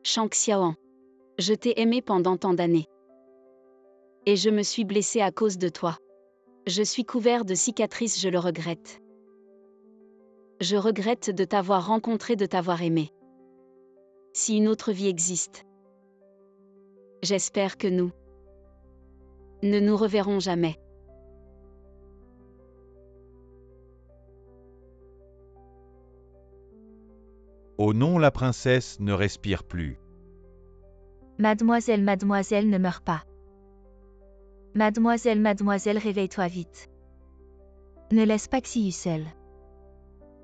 Shang Xiaoan. Je t'ai aimé pendant tant d'années. Et je me suis blessé à cause de toi. Je suis couvert de cicatrices, je le regrette. Je regrette de t'avoir rencontré, de t'avoir aimé. Si une autre vie existe, j'espère que nous ne nous reverrons jamais. Oh non, la princesse ne respire plus. Mademoiselle, mademoiselle, ne meurs pas. Mademoiselle, mademoiselle, réveille-toi vite. Ne laisse pas Xiyu seule.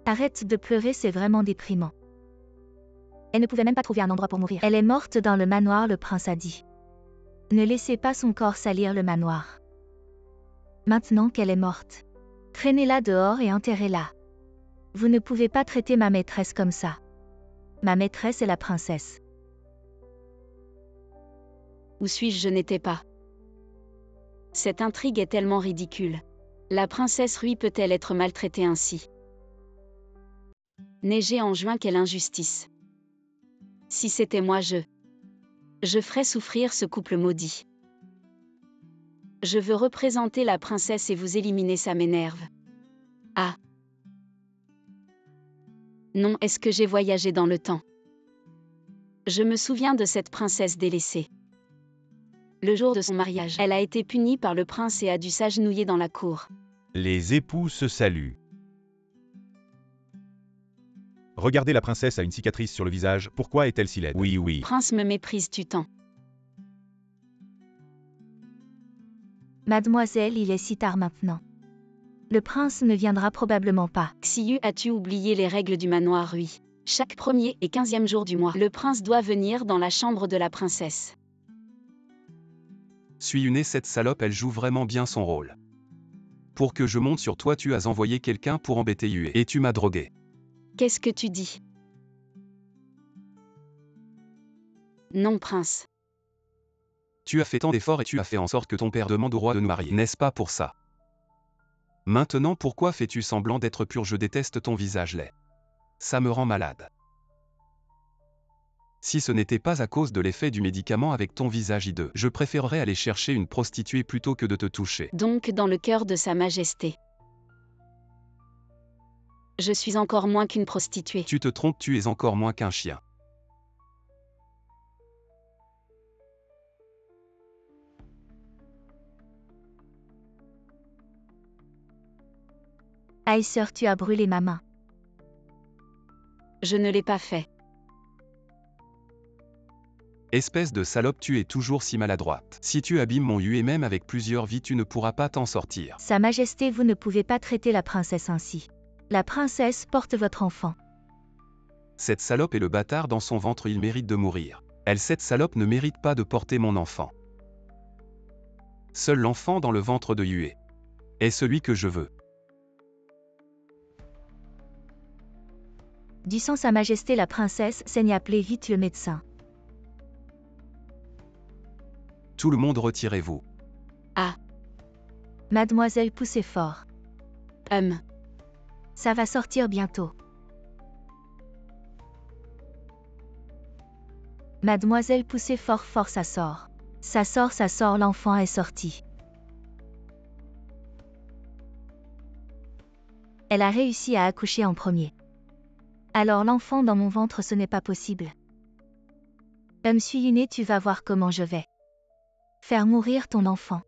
Arrête de pleurer, c'est vraiment déprimant. Elle ne pouvait même pas trouver un endroit pour mourir. Elle est morte dans le manoir, le prince a dit. Ne laissez pas son corps salir le manoir. Maintenant qu'elle est morte, traînez-la dehors et enterrez-la. Vous ne pouvez pas traiter ma maîtresse comme ça. Ma maîtresse est la princesse. Où suis-je? Je n'étais pas. Cette intrigue est tellement ridicule. La princesse Rui peut-elle être maltraitée ainsi? Neiger en juin, quelle injustice. Si c'était moi, je ferais souffrir ce couple maudit. Je veux représenter la princesse et vous éliminer, ça m'énerve. Ah. Non, est-ce que j'ai voyagé dans le temps? Je me souviens de cette princesse délaissée. Le jour de son mariage, elle a été punie par le prince et a dû s'agenouiller dans la cour. Les époux se saluent. Regardez, la princesse a une cicatrice sur le visage, pourquoi est-elle si laide? Oui, oui. Prince me méprise-tu tant? Mademoiselle, il est si tard maintenant. Le prince ne viendra probablement pas. Xiyu, as-tu oublié les règles du manoir Rui? Chaque 1er et 15e jour du mois, le prince doit venir dans la chambre de la princesse. Suis-une, cette salope, elle joue vraiment bien son rôle. Pour que je monte sur toi, tu as envoyé quelqu'un pour embêter Yue et tu m'as drogué. Qu'est-ce que tu dis? Non, prince. Tu as fait tant d'efforts et tu as fait en sorte que ton père demande au roi de nous marier, n'est-ce pas pour ça? Maintenant, pourquoi fais-tu semblant d'être pur? Je déteste ton visage laid. Ça me rend malade. Si ce n'était pas à cause de l'effet du médicament avec ton visage hideux, je préférerais aller chercher une prostituée plutôt que de te toucher. Donc dans le cœur de Sa Majesté. Je suis encore moins qu'une prostituée. Tu te trompes, tu es encore moins qu'un chien. Aïe sœur, tu as brûlé ma main. Je ne l'ai pas fait. Espèce de salope, tu es toujours si maladroite. Si tu abîmes mon Yue, et même avec plusieurs vies, tu ne pourras pas t'en sortir. Sa Majesté, vous ne pouvez pas traiter la princesse ainsi. La princesse porte votre enfant. Cette salope est le bâtard dans son ventre, il mérite de mourir. Elle, cette salope, ne mérite pas de porter mon enfant. Seul l'enfant dans le ventre de Yue est celui que je veux. Du sang, Sa Majesté, la princesse saigne, appelez vite le médecin. Tout le monde, retirez-vous. Ah. Mademoiselle, poussez fort. Ça va sortir bientôt. Mademoiselle, poussez fort, fort, ça sort. Ça sort, l'enfant est sorti. Elle a réussi à accoucher en premier. Alors l'enfant dans mon ventre, ce n'est pas possible. Suyune, tu vas voir comment je vais faire mourir ton enfant.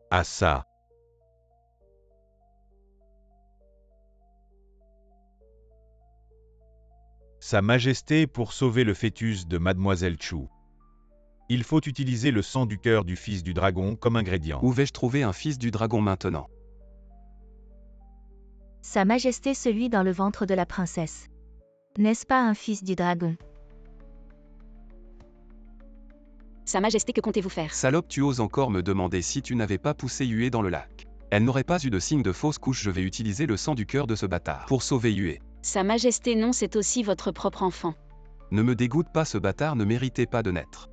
Ah ça. Sa Majesté, pour sauver le fœtus de Mademoiselle Chu, il faut utiliser le sang du cœur du fils du dragon comme ingrédient. Où vais-je trouver un fils du dragon maintenant? Sa Majesté, celui dans le ventre de la princesse. N'est-ce pas un fils du dragon? Sa Majesté, que comptez-vous faire? Salope, tu oses encore me demander si tu n'avais pas poussé Yue dans le lac. Elle n'aurait pas eu de signe de fausse couche, je vais utiliser le sang du cœur de ce bâtard pour sauver Yue. Sa Majesté, non, c'est aussi votre propre enfant. Ne me dégoûte pas, ce bâtard ne méritait pas de naître.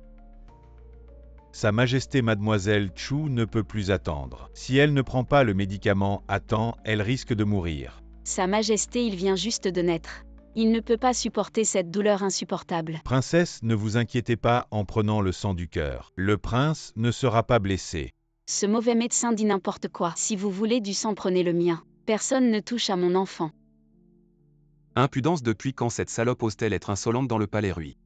Sa Majesté Mademoiselle Chu ne peut plus attendre. Si elle ne prend pas le médicament à temps, elle risque de mourir. Sa Majesté, il vient juste de naître. Il ne peut pas supporter cette douleur insupportable. Princesse, ne vous inquiétez pas en prenant le sang du cœur. Le prince ne sera pas blessé. Ce mauvais médecin dit n'importe quoi. Si vous voulez du sang, prenez le mien. Personne ne touche à mon enfant. Impudence, depuis quand cette salope ose-t-elle être insolente dans le palais Rui?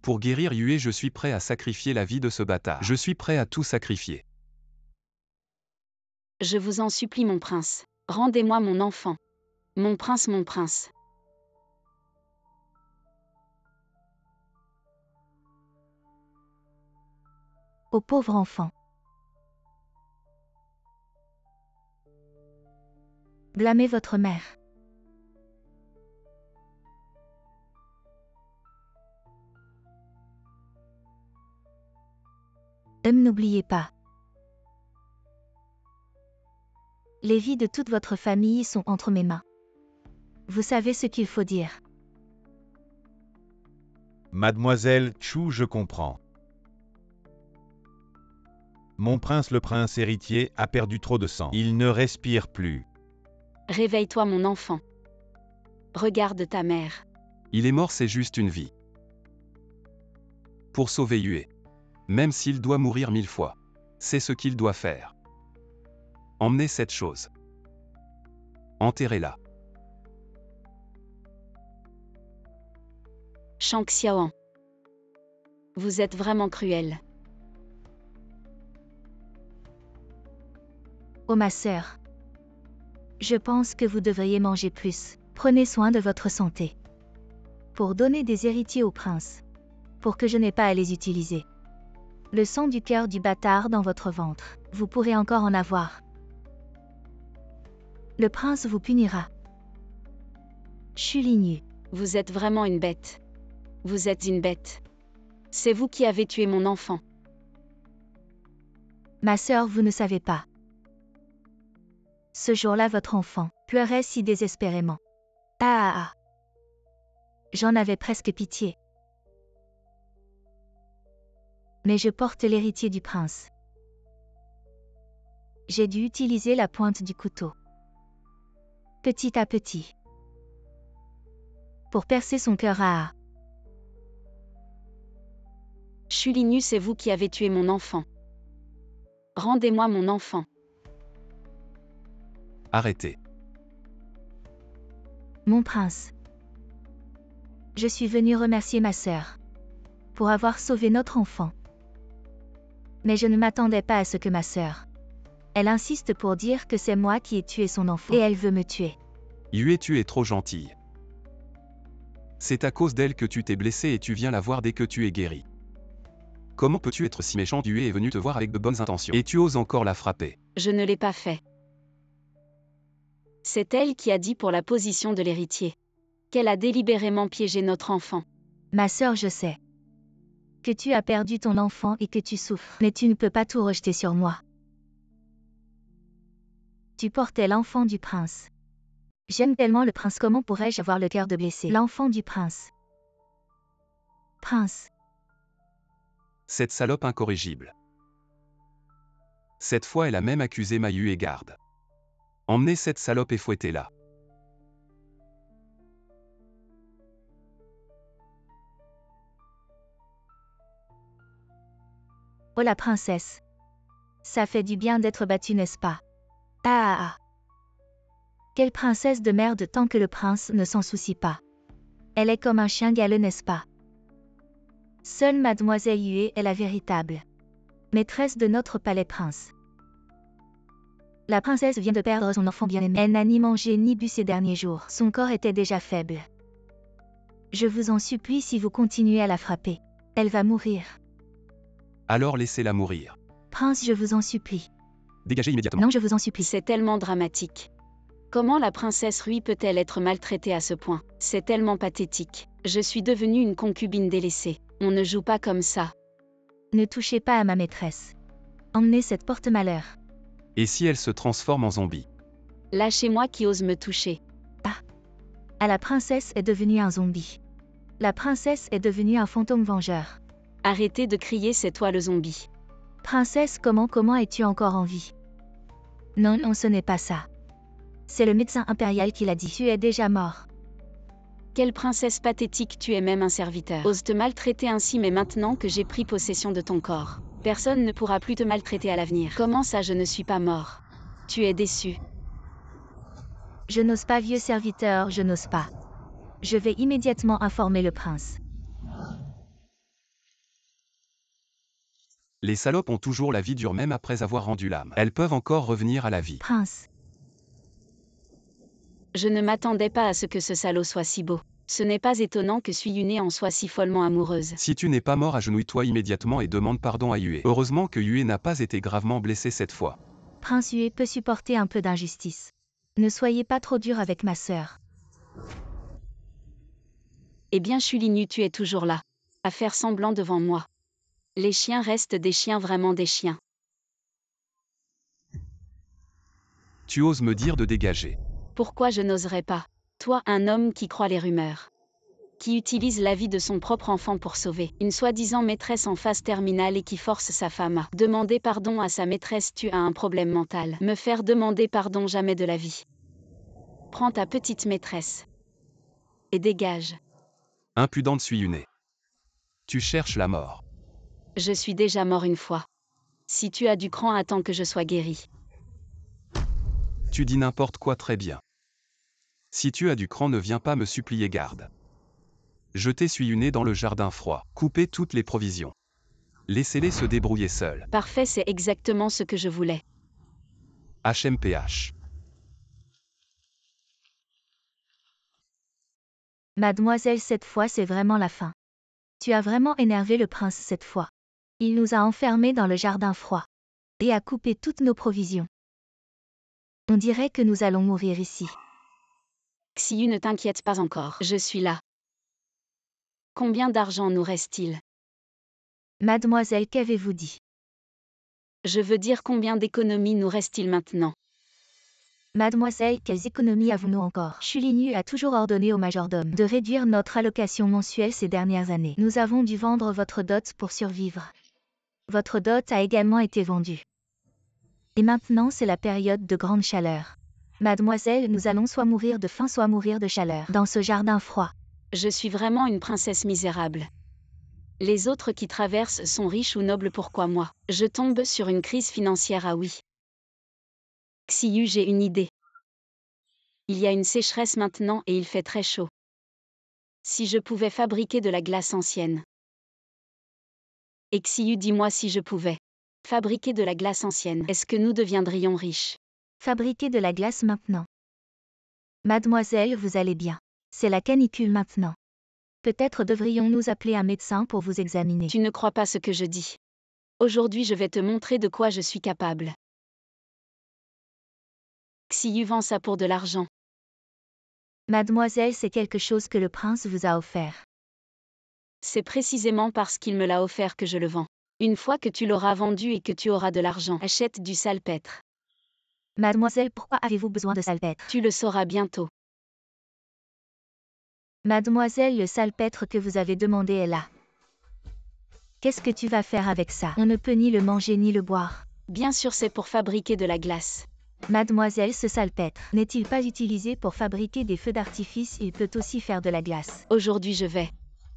Pour guérir Yue, je suis prêt à sacrifier la vie de ce bâtard. Je suis prêt à tout sacrifier. Je vous en supplie, mon prince. Rendez-moi mon enfant. Mon prince, mon prince. Au pauvre enfant. Blâmez votre mère. N'oubliez pas. Les vies de toute votre famille sont entre mes mains. Vous savez ce qu'il faut dire. Mademoiselle Chu, je comprends. Mon prince, le prince héritier, a perdu trop de sang. Il ne respire plus. Réveille-toi, mon enfant. Regarde ta mère. Il est mort, c'est juste une vie. Pour sauver Yue. Même s'il doit mourir 1000 fois. C'est ce qu'il doit faire. Emmenez cette chose. Enterrez-la. Shang Xiaoan. Vous êtes vraiment cruel. Oh ma sœur. Je pense que vous devriez manger plus. Prenez soin de votre santé. Pour donner des héritiers au prince. Pour que je n'ai pas à les utiliser. Le sang du cœur du bâtard dans votre ventre. Vous pourrez encore en avoir. Le prince vous punira. Chulignu. Vous êtes vraiment une bête. Vous êtes une bête. C'est vous qui avez tué mon enfant. Ma sœur, vous ne savez pas. Ce jour-là, votre enfant pleurait si désespérément. Ah. J'en avais presque pitié. Mais je porte l'héritier du prince. J'ai dû utiliser la pointe du couteau. Petit à petit. Pour percer son cœur à. Chulignu, c'est vous qui avez tué mon enfant. Rendez-moi mon enfant. Arrêtez. Mon prince. Je suis venu remercier ma sœur. Pour avoir sauvé notre enfant. Mais je ne m'attendais pas à ce que ma sœur. Elle insiste pour dire que c'est moi qui ai tué son enfant. Et elle veut me tuer. Yue, tu es trop gentille. C'est à cause d'elle que tu t'es blessé et tu viens la voir dès que tu es guéri. Comment peux-tu être si méchante? Yue est venue te voir avec de bonnes intentions. Et tu oses encore la frapper. Je ne l'ai pas fait. C'est elle qui a dit pour la position de l'héritier. Qu'elle a délibérément piégé notre enfant. Ma sœur, je sais. Que tu as perdu ton enfant et que tu souffres. Mais tu ne peux pas tout rejeter sur moi. Tu portais l'enfant du prince. J'aime tellement le prince, comment pourrais-je avoir le cœur de blesser l'enfant du prince? Prince. Cette salope incorrigible. Cette fois, elle a même accusé ma Yue et garde. Emmenez cette salope et fouettez-la. Oh la princesse. Ça fait du bien d'être battue, n'est-ce pas? Ah. Quelle princesse de merde tant que le prince ne s'en soucie pas. Elle est comme un chien galeux, n'est-ce pas? Seule mademoiselle Yue est la véritable maîtresse de notre palais prince. La princesse vient de perdre son enfant bien-aimé. Elle n'a ni mangé ni bu ces derniers jours. Son corps était déjà faible. Je vous en supplie, si vous continuez à la frapper, elle va mourir. Alors laissez-la mourir. Prince, je vous en supplie. Dégagez immédiatement. Non, je vous en supplie. C'est tellement dramatique. Comment la princesse Rui peut-elle être maltraitée à ce point? C'est tellement pathétique. Je suis devenue une concubine délaissée. On ne joue pas comme ça. Ne touchez pas à ma maîtresse. Emmenez cette porte-malheur. Et si elle se transforme en zombie? Lâchez-moi qui ose me toucher. Ah, la princesse est devenue un zombie. La princesse est devenue un fantôme vengeur. Arrêtez de crier, c'est toi le zombie. Princesse, comment es-tu encore en vie? Non, ce n'est pas ça. C'est le médecin impérial qui l'a dit. Tu es déjà mort. Quelle princesse pathétique, tu es même un serviteur. Ose te maltraiter ainsi, mais maintenant que j'ai pris possession de ton corps, personne ne pourra plus te maltraiter à l'avenir. Comment ça, je ne suis pas mort? Tu es déçu. Je n'ose pas, vieux serviteur, je n'ose pas. Je vais immédiatement informer le prince. Les salopes ont toujours la vie dure même après avoir rendu l'âme. Elles peuvent encore revenir à la vie. Prince, Je ne m'attendais pas à ce que ce salaud soit si beau. Ce n'est pas étonnant que Suiyune en soit si follement amoureuse. Si tu n'es pas mort, agenouille-toi immédiatement et demande pardon à Yue. Heureusement que Yue n'a pas été gravement blessé cette fois. Prince Yue peut supporter un peu d'injustice. Ne soyez pas trop dur avec ma sœur. Eh bien, Shulinu, tu es toujours là, à faire semblant devant moi. Les chiens restent des chiens, vraiment des chiens. Tu oses me dire de dégager. Pourquoi je n'oserais pas? Toi, un homme qui croit les rumeurs, qui utilise la vie de son propre enfant pour sauver une soi-disant maîtresse en phase terminale et qui force sa femme à demander pardon à sa maîtresse, tu as un problème mental. Me faire demander pardon, jamais de la vie. Prends ta petite maîtresse et dégage. Impudente Suiyune. Tu cherches la mort. Je suis déjà mort une fois. Si tu as du cran, attends que je sois guéri. Tu dis n'importe quoi, très bien. Si tu as du cran, ne viens pas me supplier, garde. Jetez Suiyune dans le jardin froid. Coupez toutes les provisions. Laissez-les se débrouiller seuls. Parfait, c'est exactement ce que je voulais. HMPH. Mademoiselle, cette fois c'est vraiment la fin. Tu as vraiment énervé le prince cette fois. Il nous a enfermés dans le jardin froid. Et a coupé toutes nos provisions. On dirait que nous allons mourir ici. Xiyu, ne t'inquiète pas encore. Je suis là. Combien d'argent nous reste-t-il? Mademoiselle, qu'avez-vous dit? Je veux dire, combien d'économies nous reste-t-il maintenant? Mademoiselle, quelles économies avons-nous encore? Shulinu a toujours ordonné au majordome de réduire notre allocation mensuelle ces dernières années. Nous avons dû vendre votre dot pour survivre. Votre dot a également été vendue. Et maintenant c'est la période de grande chaleur. Mademoiselle, nous allons soit mourir de faim, soit mourir de chaleur dans ce jardin froid. Je suis vraiment une princesse misérable. Les autres qui traversent sont riches ou nobles, pourquoi moi? Je tombe sur une crise financière, ah oui. Xiyu, j'ai une idée. Il y a une sécheresse maintenant et il fait très chaud. Si je pouvais fabriquer de la glace ancienne. Et Xiyu, dis-moi si je pouvais fabriquer de la glace ancienne, est-ce que nous deviendrions riches? Fabriquer de la glace maintenant. Mademoiselle, vous allez bien. C'est la canicule maintenant. Peut-être devrions-nous appeler un médecin pour vous examiner. Tu ne crois pas ce que je dis. Aujourd'hui, je vais te montrer de quoi je suis capable. Xiyu vend ça pour de l'argent. Mademoiselle, c'est quelque chose que le prince vous a offert. C'est précisément parce qu'il me l'a offert que je le vends. Une fois que tu l'auras vendu et que tu auras de l'argent, achète du salpêtre. Mademoiselle, pourquoi avez-vous besoin de salpêtre? Tu le sauras bientôt. Mademoiselle, le salpêtre que vous avez demandé est là. Qu'est-ce que tu vas faire avec ça? On ne peut ni le manger ni le boire. Bien sûr, c'est pour fabriquer de la glace. Mademoiselle, ce salpêtre n'est-il pas utilisé pour fabriquer des feux d'artifice? Il peut aussi faire de la glace. Aujourd'hui, je vais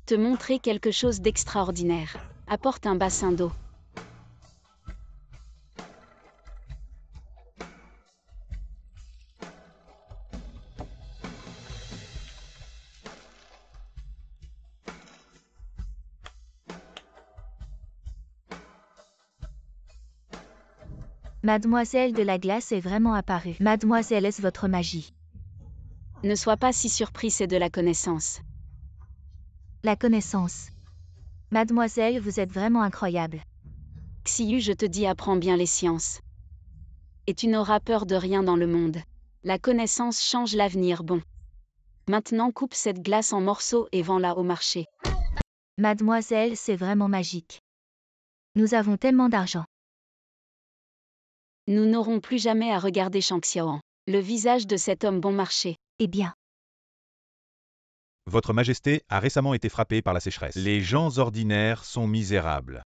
te montrer quelque chose d'extraordinaire. Apporte un bassin d'eau. Mademoiselle de la glace est vraiment apparue. Mademoiselle, est-ce votre magie? Ne sois pas si surpris, c'est de la connaissance. La connaissance. Mademoiselle, vous êtes vraiment incroyable. Xiyu, je te dis, apprends bien les sciences. Et tu n'auras peur de rien dans le monde. La connaissance change l'avenir, bon. Maintenant, coupe cette glace en morceaux et vends-la au marché. Mademoiselle, c'est vraiment magique. Nous avons tellement d'argent. Nous n'aurons plus jamais à regarder Shang Xiaoan, le visage de cet homme bon marché. Eh bien. Votre Majesté a récemment été frappée par la sécheresse. Les gens ordinaires sont misérables.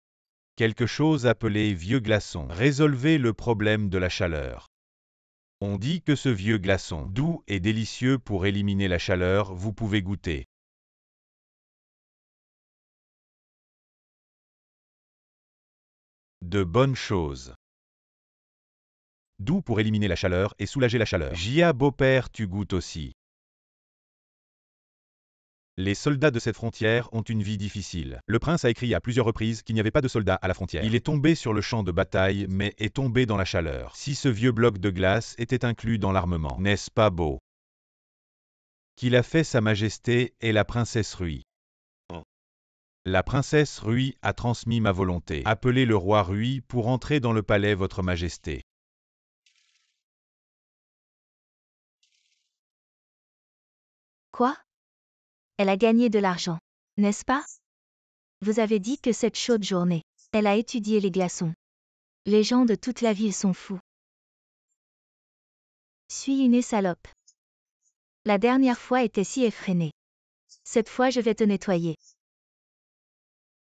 Quelque chose appelé vieux glaçon. Résolvez le problème de la chaleur. On dit que ce vieux glaçon, doux et délicieux pour éliminer la chaleur, vous pouvez goûter. De bonnes choses. Doux pour éliminer la chaleur et soulager la chaleur. Gia beau-père, tu goûtes aussi. Les soldats de cette frontière ont une vie difficile. Le prince a écrit à plusieurs reprises qu'il n'y avait pas de soldats à la frontière. Il est tombé sur le champ de bataille, mais est tombé dans la chaleur. Si ce vieux bloc de glace était inclus dans l'armement, n'est-ce pas beau? Qu'il a fait Sa Majesté et la princesse Rui. La princesse Rui a transmis ma volonté. Appelez le roi Rui pour entrer dans le palais, votre majesté. Quoi? Elle a gagné de l'argent, n'est-ce pas? Vous avez dit que cette chaude journée, elle a étudié les glaçons. Les gens de toute la ville sont fous. Suis une salope. La dernière fois était si effrénée. Cette fois je vais te nettoyer.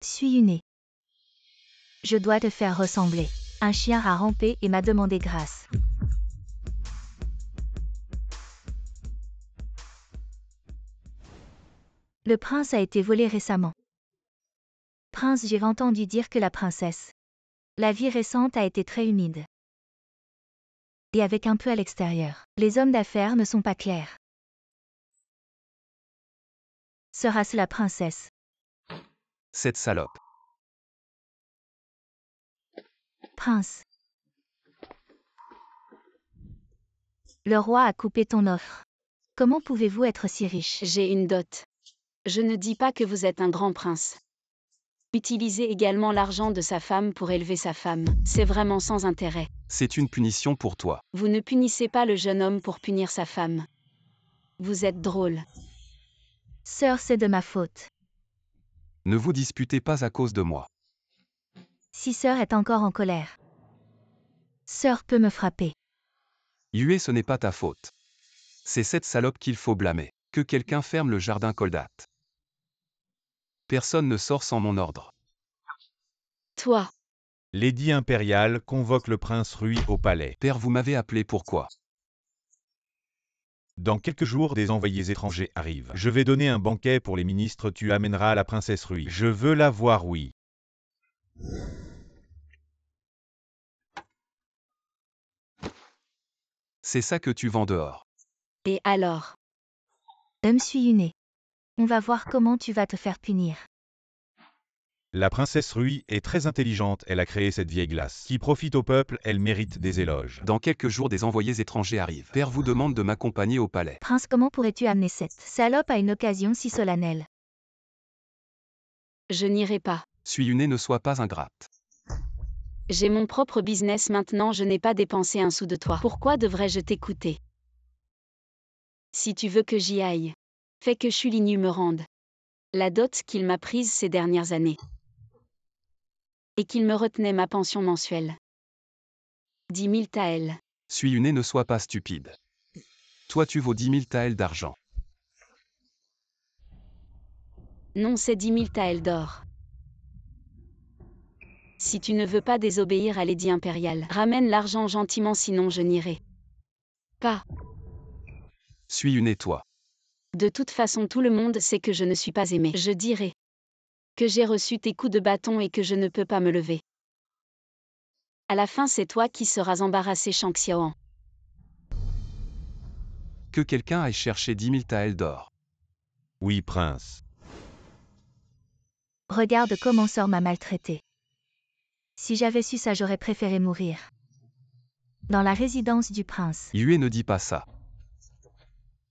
Suis une. Je dois te faire ressembler. Un chien a rampé et m'a demandé grâce. Le prince a été volé récemment. Prince, j'ai entendu dire que la princesse. La vie récente a été très humide. Et avec un peu à l'extérieur. Les hommes d'affaires ne sont pas clairs. Sera-ce la princesse? Cette salope. Prince. Le roi a coupé ton offre. Comment pouvez-vous être si riche? J'ai une dot. Je ne dis pas que vous êtes un grand prince. Utilisez également l'argent de sa femme pour élever sa femme. C'est vraiment sans intérêt. C'est une punition pour toi. Vous ne punissez pas le jeune homme pour punir sa femme. Vous êtes drôle. Sœur, c'est de ma faute. Ne vous disputez pas à cause de moi. Si sœur est encore en colère. Sœur peut me frapper. Yue, ce n'est pas ta faute. C'est cette salope qu'il faut blâmer. Que quelqu'un ferme le jardin Koldat. Personne ne sort sans mon ordre. Toi. L'édit impérial convoque le prince Rui au palais. Père, vous m'avez appelé pourquoi? Dans quelques jours, des envoyés étrangers arrivent. Je vais donner un banquet pour les ministres, tu amèneras la princesse Rui. Je veux la voir, oui. C'est ça que tu vends dehors. Et alors? Me suis une. On va voir comment tu vas te faire punir. La princesse Rui est très intelligente, elle a créé cette vieille glace. Qui profite au peuple, elle mérite des éloges. Dans quelques jours, des envoyés étrangers arrivent. Père vous demande de m'accompagner au palais. Prince, comment pourrais-tu amener cette salope à une occasion si solennelle? Je n'irai pas. Suis une, ne sois pas ingrate. J'ai mon propre business maintenant, je n'ai pas dépensé un sou de toi. Pourquoi devrais-je t'écouter? Si tu veux que j'y aille, fais que Chulinu me rende la dot qu'il m'a prise ces dernières années. Et qu'il me retenait ma pension mensuelle. 10 000 taels. Suis une, ne sois pas stupide. Toi tu vaux 10 000 taels d'argent. Non, c'est 10 000 taels d'or. Si tu ne veux pas désobéir à l'édit impérial, ramène l'argent gentiment, sinon je n'irai pas. Suis une, et toi. De toute façon, tout le monde sait que je ne suis pas aimé. Je dirai que j'ai reçu tes coups de bâton et que je ne peux pas me lever. À la fin, c'est toi qui seras embarrassé, Shang Xiaoan. Que quelqu'un aille chercher 10 000 taels d'or. Oui, prince. Regarde comment sœur m'a maltraité. Si j'avais su ça, j'aurais préféré mourir. Dans la résidence du prince. Yue, ne dis pas ça.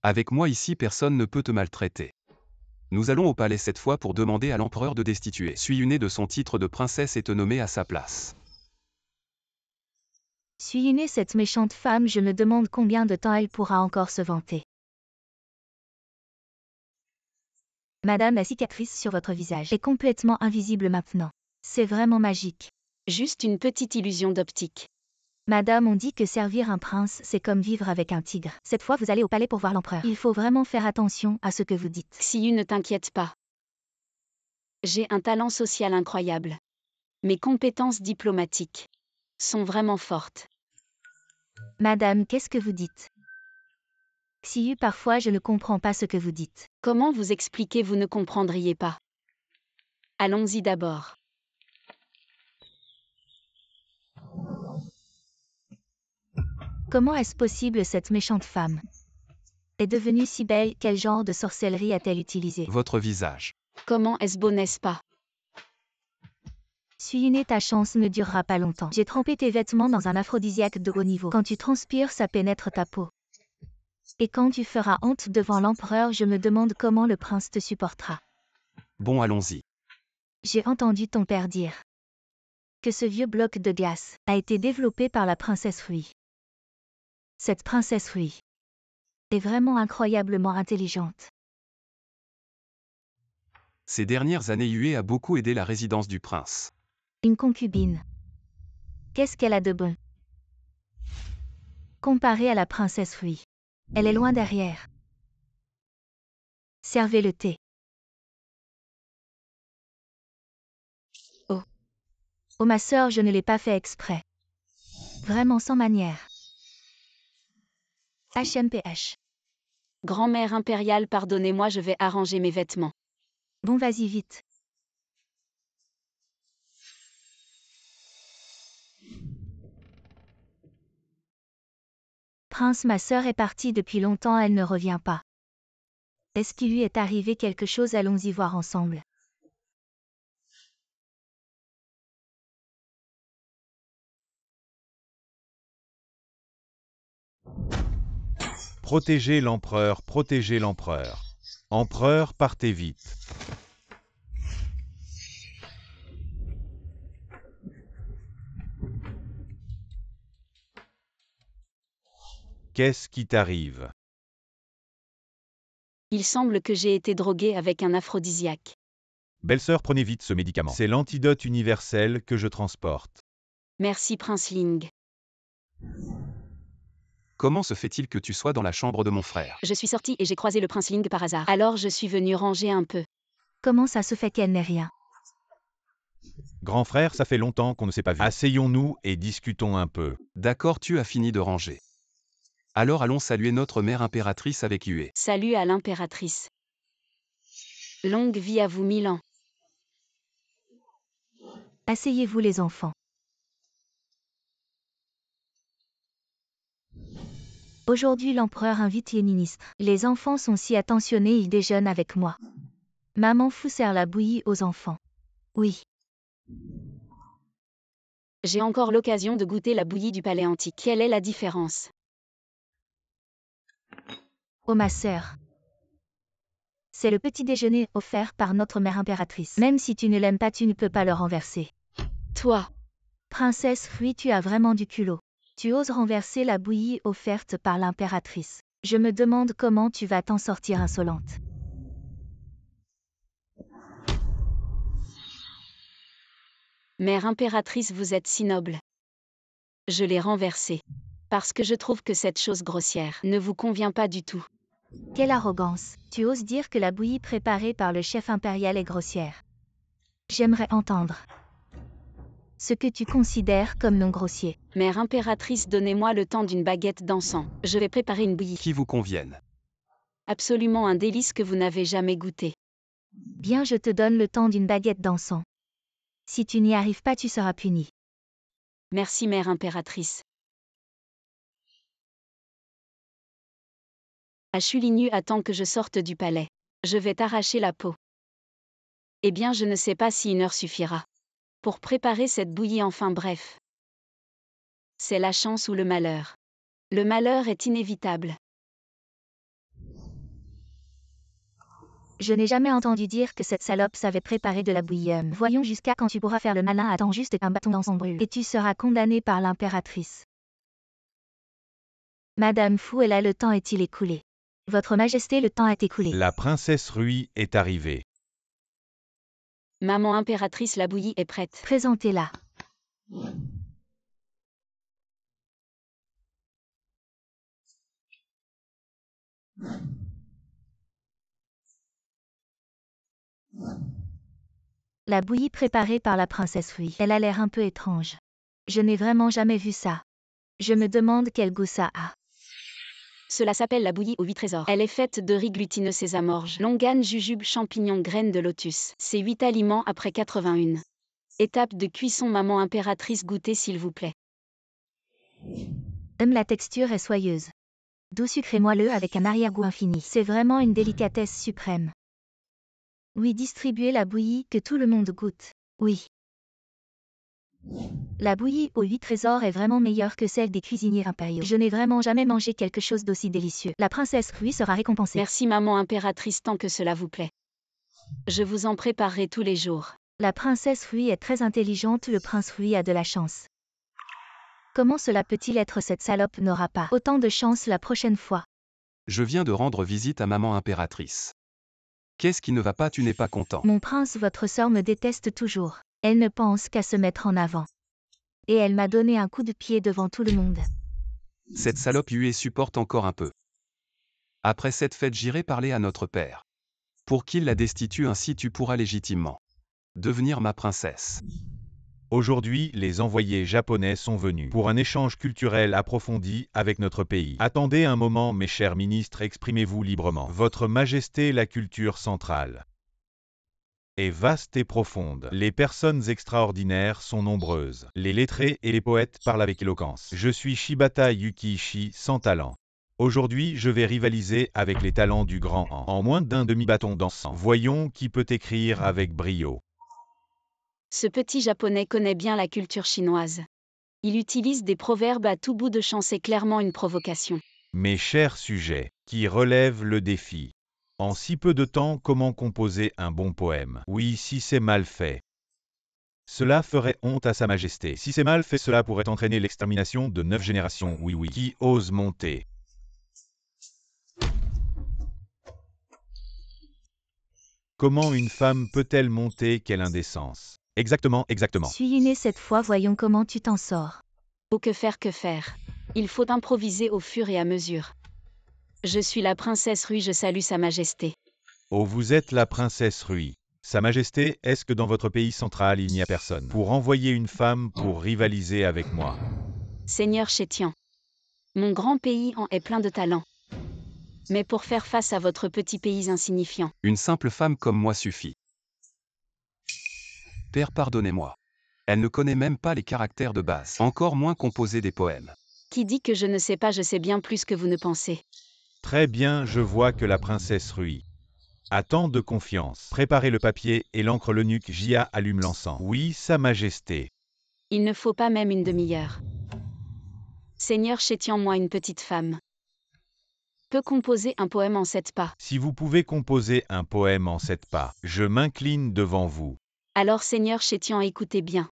Avec moi ici, personne ne peut te maltraiter. Nous allons au palais cette fois pour demander à l'empereur de destituer Suis une de son titre de princesse et te nommer à sa place. Suis une, cette méchante femme, je me demande combien de temps elle pourra encore se vanter. Madame, la cicatrice sur votre visage est complètement invisible maintenant. C'est vraiment magique. Juste une petite illusion d'optique. Madame, on dit que servir un prince, c'est comme vivre avec un tigre. Cette fois, vous allez au palais pour voir l'empereur. Il faut vraiment faire attention à ce que vous dites. Xiyu, ne t'inquiète pas. J'ai un talent social incroyable. Mes compétences diplomatiques sont vraiment fortes. Madame, qu'est-ce que vous dites? Xiyu, parfois je ne comprends pas ce que vous dites. Comment vous expliquer vous ne comprendriez pas? Allons-y d'abord. Comment est-ce possible cette méchante femme est devenue si belle? Quel genre de sorcellerie a-t-elle utilisé? Votre visage. Comment est-ce beau, n'est-ce pas? Suyune, ta chance ne durera pas longtemps. J'ai trempé tes vêtements dans un aphrodisiaque de haut niveau. Quand tu transpires, ça pénètre ta peau. Et quand tu feras honte devant l'empereur, je me demande comment le prince te supportera. Bon, allons-y. J'ai entendu ton père dire que ce vieux bloc de glace a été développé par la princesse Rui. Cette princesse Rui est vraiment incroyablement intelligente. Ces dernières années, Yue a beaucoup aidé la résidence du prince. Une concubine. Qu'est-ce qu'elle a de bon? Comparée à la princesse Rui, elle est loin derrière. Servez le thé. Oh ma sœur, je ne l'ai pas fait exprès. Vraiment sans manière. HMPH. Grand-mère impériale, pardonnez-moi, je vais arranger mes vêtements. Bon, vas-y vite. Prince, ma sœur est partie depuis longtemps, elle ne revient pas. Est-ce qu'il lui est arrivé quelque chose? Allons-y voir ensemble. Protégez l'empereur, protégez l'empereur. Empereur, partez vite. Qu'est-ce qui t'arrive? Il semble que j'ai été droguée avec un aphrodisiaque. Belle-sœur, prenez vite ce médicament. C'est l'antidote universel que je transporte. Merci, Prince Ling. Comment se fait-il que tu sois dans la chambre de mon frère? Je suis sortie et j'ai croisé le Prince Ling par hasard. Alors je suis venue ranger un peu. Comment ça se fait qu'elle n'ait rien? Grand frère, ça fait longtemps qu'on ne s'est pas vu. Asseyons-nous et discutons un peu. D'accord, tu as fini de ranger. Alors allons saluer notre mère impératrice avec Yue. Salut à l'impératrice. Longue vie à vous, 1000 ans. Asseyez-vous les enfants. Aujourd'hui l'empereur invite les ministres. Les enfants sont si attentionnés, ils déjeunent avec moi. Maman Fu sert la bouillie aux enfants. Oui. J'ai encore l'occasion de goûter la bouillie du palais antique. Quelle est la différence? Oh ma sœur. C'est le petit déjeuner offert par notre mère impératrice. Même si tu ne l'aimes pas, tu ne peux pas le renverser. Toi. Princesse Rui, tu as vraiment du culot. Tu oses renverser la bouillie offerte par l'impératrice. Je me demande comment tu vas t'en sortir, insolente. Mère impératrice, vous êtes si noble. Je l'ai renversée. Parce que je trouve que cette chose grossière ne vous convient pas du tout. Quelle arrogance. Tu oses dire que la bouillie préparée par le chef impérial est grossière. J'aimerais entendre ce que tu considères comme non grossier. Mère impératrice, donnez-moi le temps d'une baguette d'encens. Je vais préparer une bouillie. Qui vous convienne. Absolument un délice que vous n'avez jamais goûté. Bien, je te donne le temps d'une baguette d'encens. Si tu n'y arrives pas, tu seras puni. Merci, mère impératrice. Achulinu attend que je sorte du palais. Je vais t'arracher la peau. Eh bien, je ne sais pas si une heure suffira. Pour préparer cette bouillie, enfin bref. C'est la chance ou le malheur. Le malheur est inévitable. Je n'ai jamais entendu dire que cette salope savait préparer de la bouillie. Voyons jusqu'à quand tu pourras faire le malin. Attends juste un bâton dans son brûle. Et tu seras condamné par l'impératrice. Madame Fu est là, le temps est-il écoulé? Votre Majesté, le temps est écoulé. La princesse Rui est arrivée. Maman impératrice, la bouillie est prête. Présentez-la. La bouillie préparée par la princesse Rui. Elle a l'air un peu étrange. Je n'ai vraiment jamais vu ça. Je me demande quel goût ça a. Cela s'appelle la bouillie aux 8 trésors. Elle est faite de riz glutineux, sésame, orge, longan, jujube, champignons, graines de lotus. C'est 8 aliments après 81. Étape de cuisson. Maman impératrice, goûtez s'il vous plaît. La texture est soyeuse. Doux sucré moelleux avec un arrière-goût infini. C'est vraiment une délicatesse suprême. Oui, distribuez la bouillie, que tout le monde goûte. Oui. La bouillie aux 8 trésors est vraiment meilleure que celle des cuisiniers impériaux. Je n'ai vraiment jamais mangé quelque chose d'aussi délicieux. La princesse Rui sera récompensée. Merci maman impératrice, tant que cela vous plaît. Je vous en préparerai tous les jours. La princesse Rui est très intelligente, le prince Rui a de la chance. Comment cela peut-il être? Cette salope n'aura pas autant de chance la prochaine fois. Je viens de rendre visite à maman impératrice. Qu'est-ce qui ne va pas? Tu n'es pas content. Mon prince, votre sœur me déteste toujours. Elle ne pense qu'à se mettre en avant. Et elle m'a donné un coup de pied devant tout le monde. Cette salope Yue supporte encore un peu. Après cette fête, j'irai parler à notre père. Pour qu'il la destitue, ainsi tu pourras légitimement devenir ma princesse. Aujourd'hui, les envoyés japonais sont venus pour un échange culturel approfondi avec notre pays. Attendez un moment, mes chers ministres, exprimez-vous librement. Votre Majesté, la culture centrale est vaste et profonde. Les personnes extraordinaires sont nombreuses. Les lettrés et les poètes parlent avec éloquence. Je suis Shibata Yukiishi, sans talent. Aujourd'hui, je vais rivaliser avec les talents du grand Han. En moins d'un demi-bâton d'encens. Voyons qui peut écrire avec brio. Ce petit japonais connaît bien la culture chinoise. Il utilise des proverbes à tout bout de champ, c'est clairement une provocation. Mes chers sujets, qui relèvent le défi. En si peu de temps, comment composer un bon poème? Oui, si c'est mal fait. Cela ferait honte à Sa Majesté. Si c'est mal fait, cela pourrait entraîner l'extermination de 9 générations. Oui, oui. Qui ose monter? Comment une femme peut-elle monter? Quelle indécence! Exactement, exactement. Suis né cette fois, voyons comment tu t'en sors. Oh, que faire, que faire? Il faut improviser au fur et à mesure. Je suis la princesse Rui, je salue Sa Majesté. Oh, vous êtes la princesse Rui. Sa Majesté, est-ce que dans votre pays central il n'y a personne pour envoyer une femme pour rivaliser avec moi? Seigneur Chétian, mon grand pays en est plein de talent. Mais pour faire face à votre petit pays insignifiant, Une simple femme comme moi suffit. Père, pardonnez-moi. Elle ne connaît même pas les caractères de base, encore moins composer des poèmes. qui dit que je ne sais pas? Je sais bien plus que vous ne pensez. Très bien, je vois que la princesse Rui a tant de confiance. Préparez le papier et l'encre, l'eunuque Jia allume l'encens. Oui, Sa Majesté. Il ne faut pas même une demi-heure. Seigneur Chétian, moi une petite femme, peut composer un poème en 7 pas. Si vous pouvez composer un poème en 7 pas, je m'incline devant vous. Alors Seigneur Chétian, écoutez bien.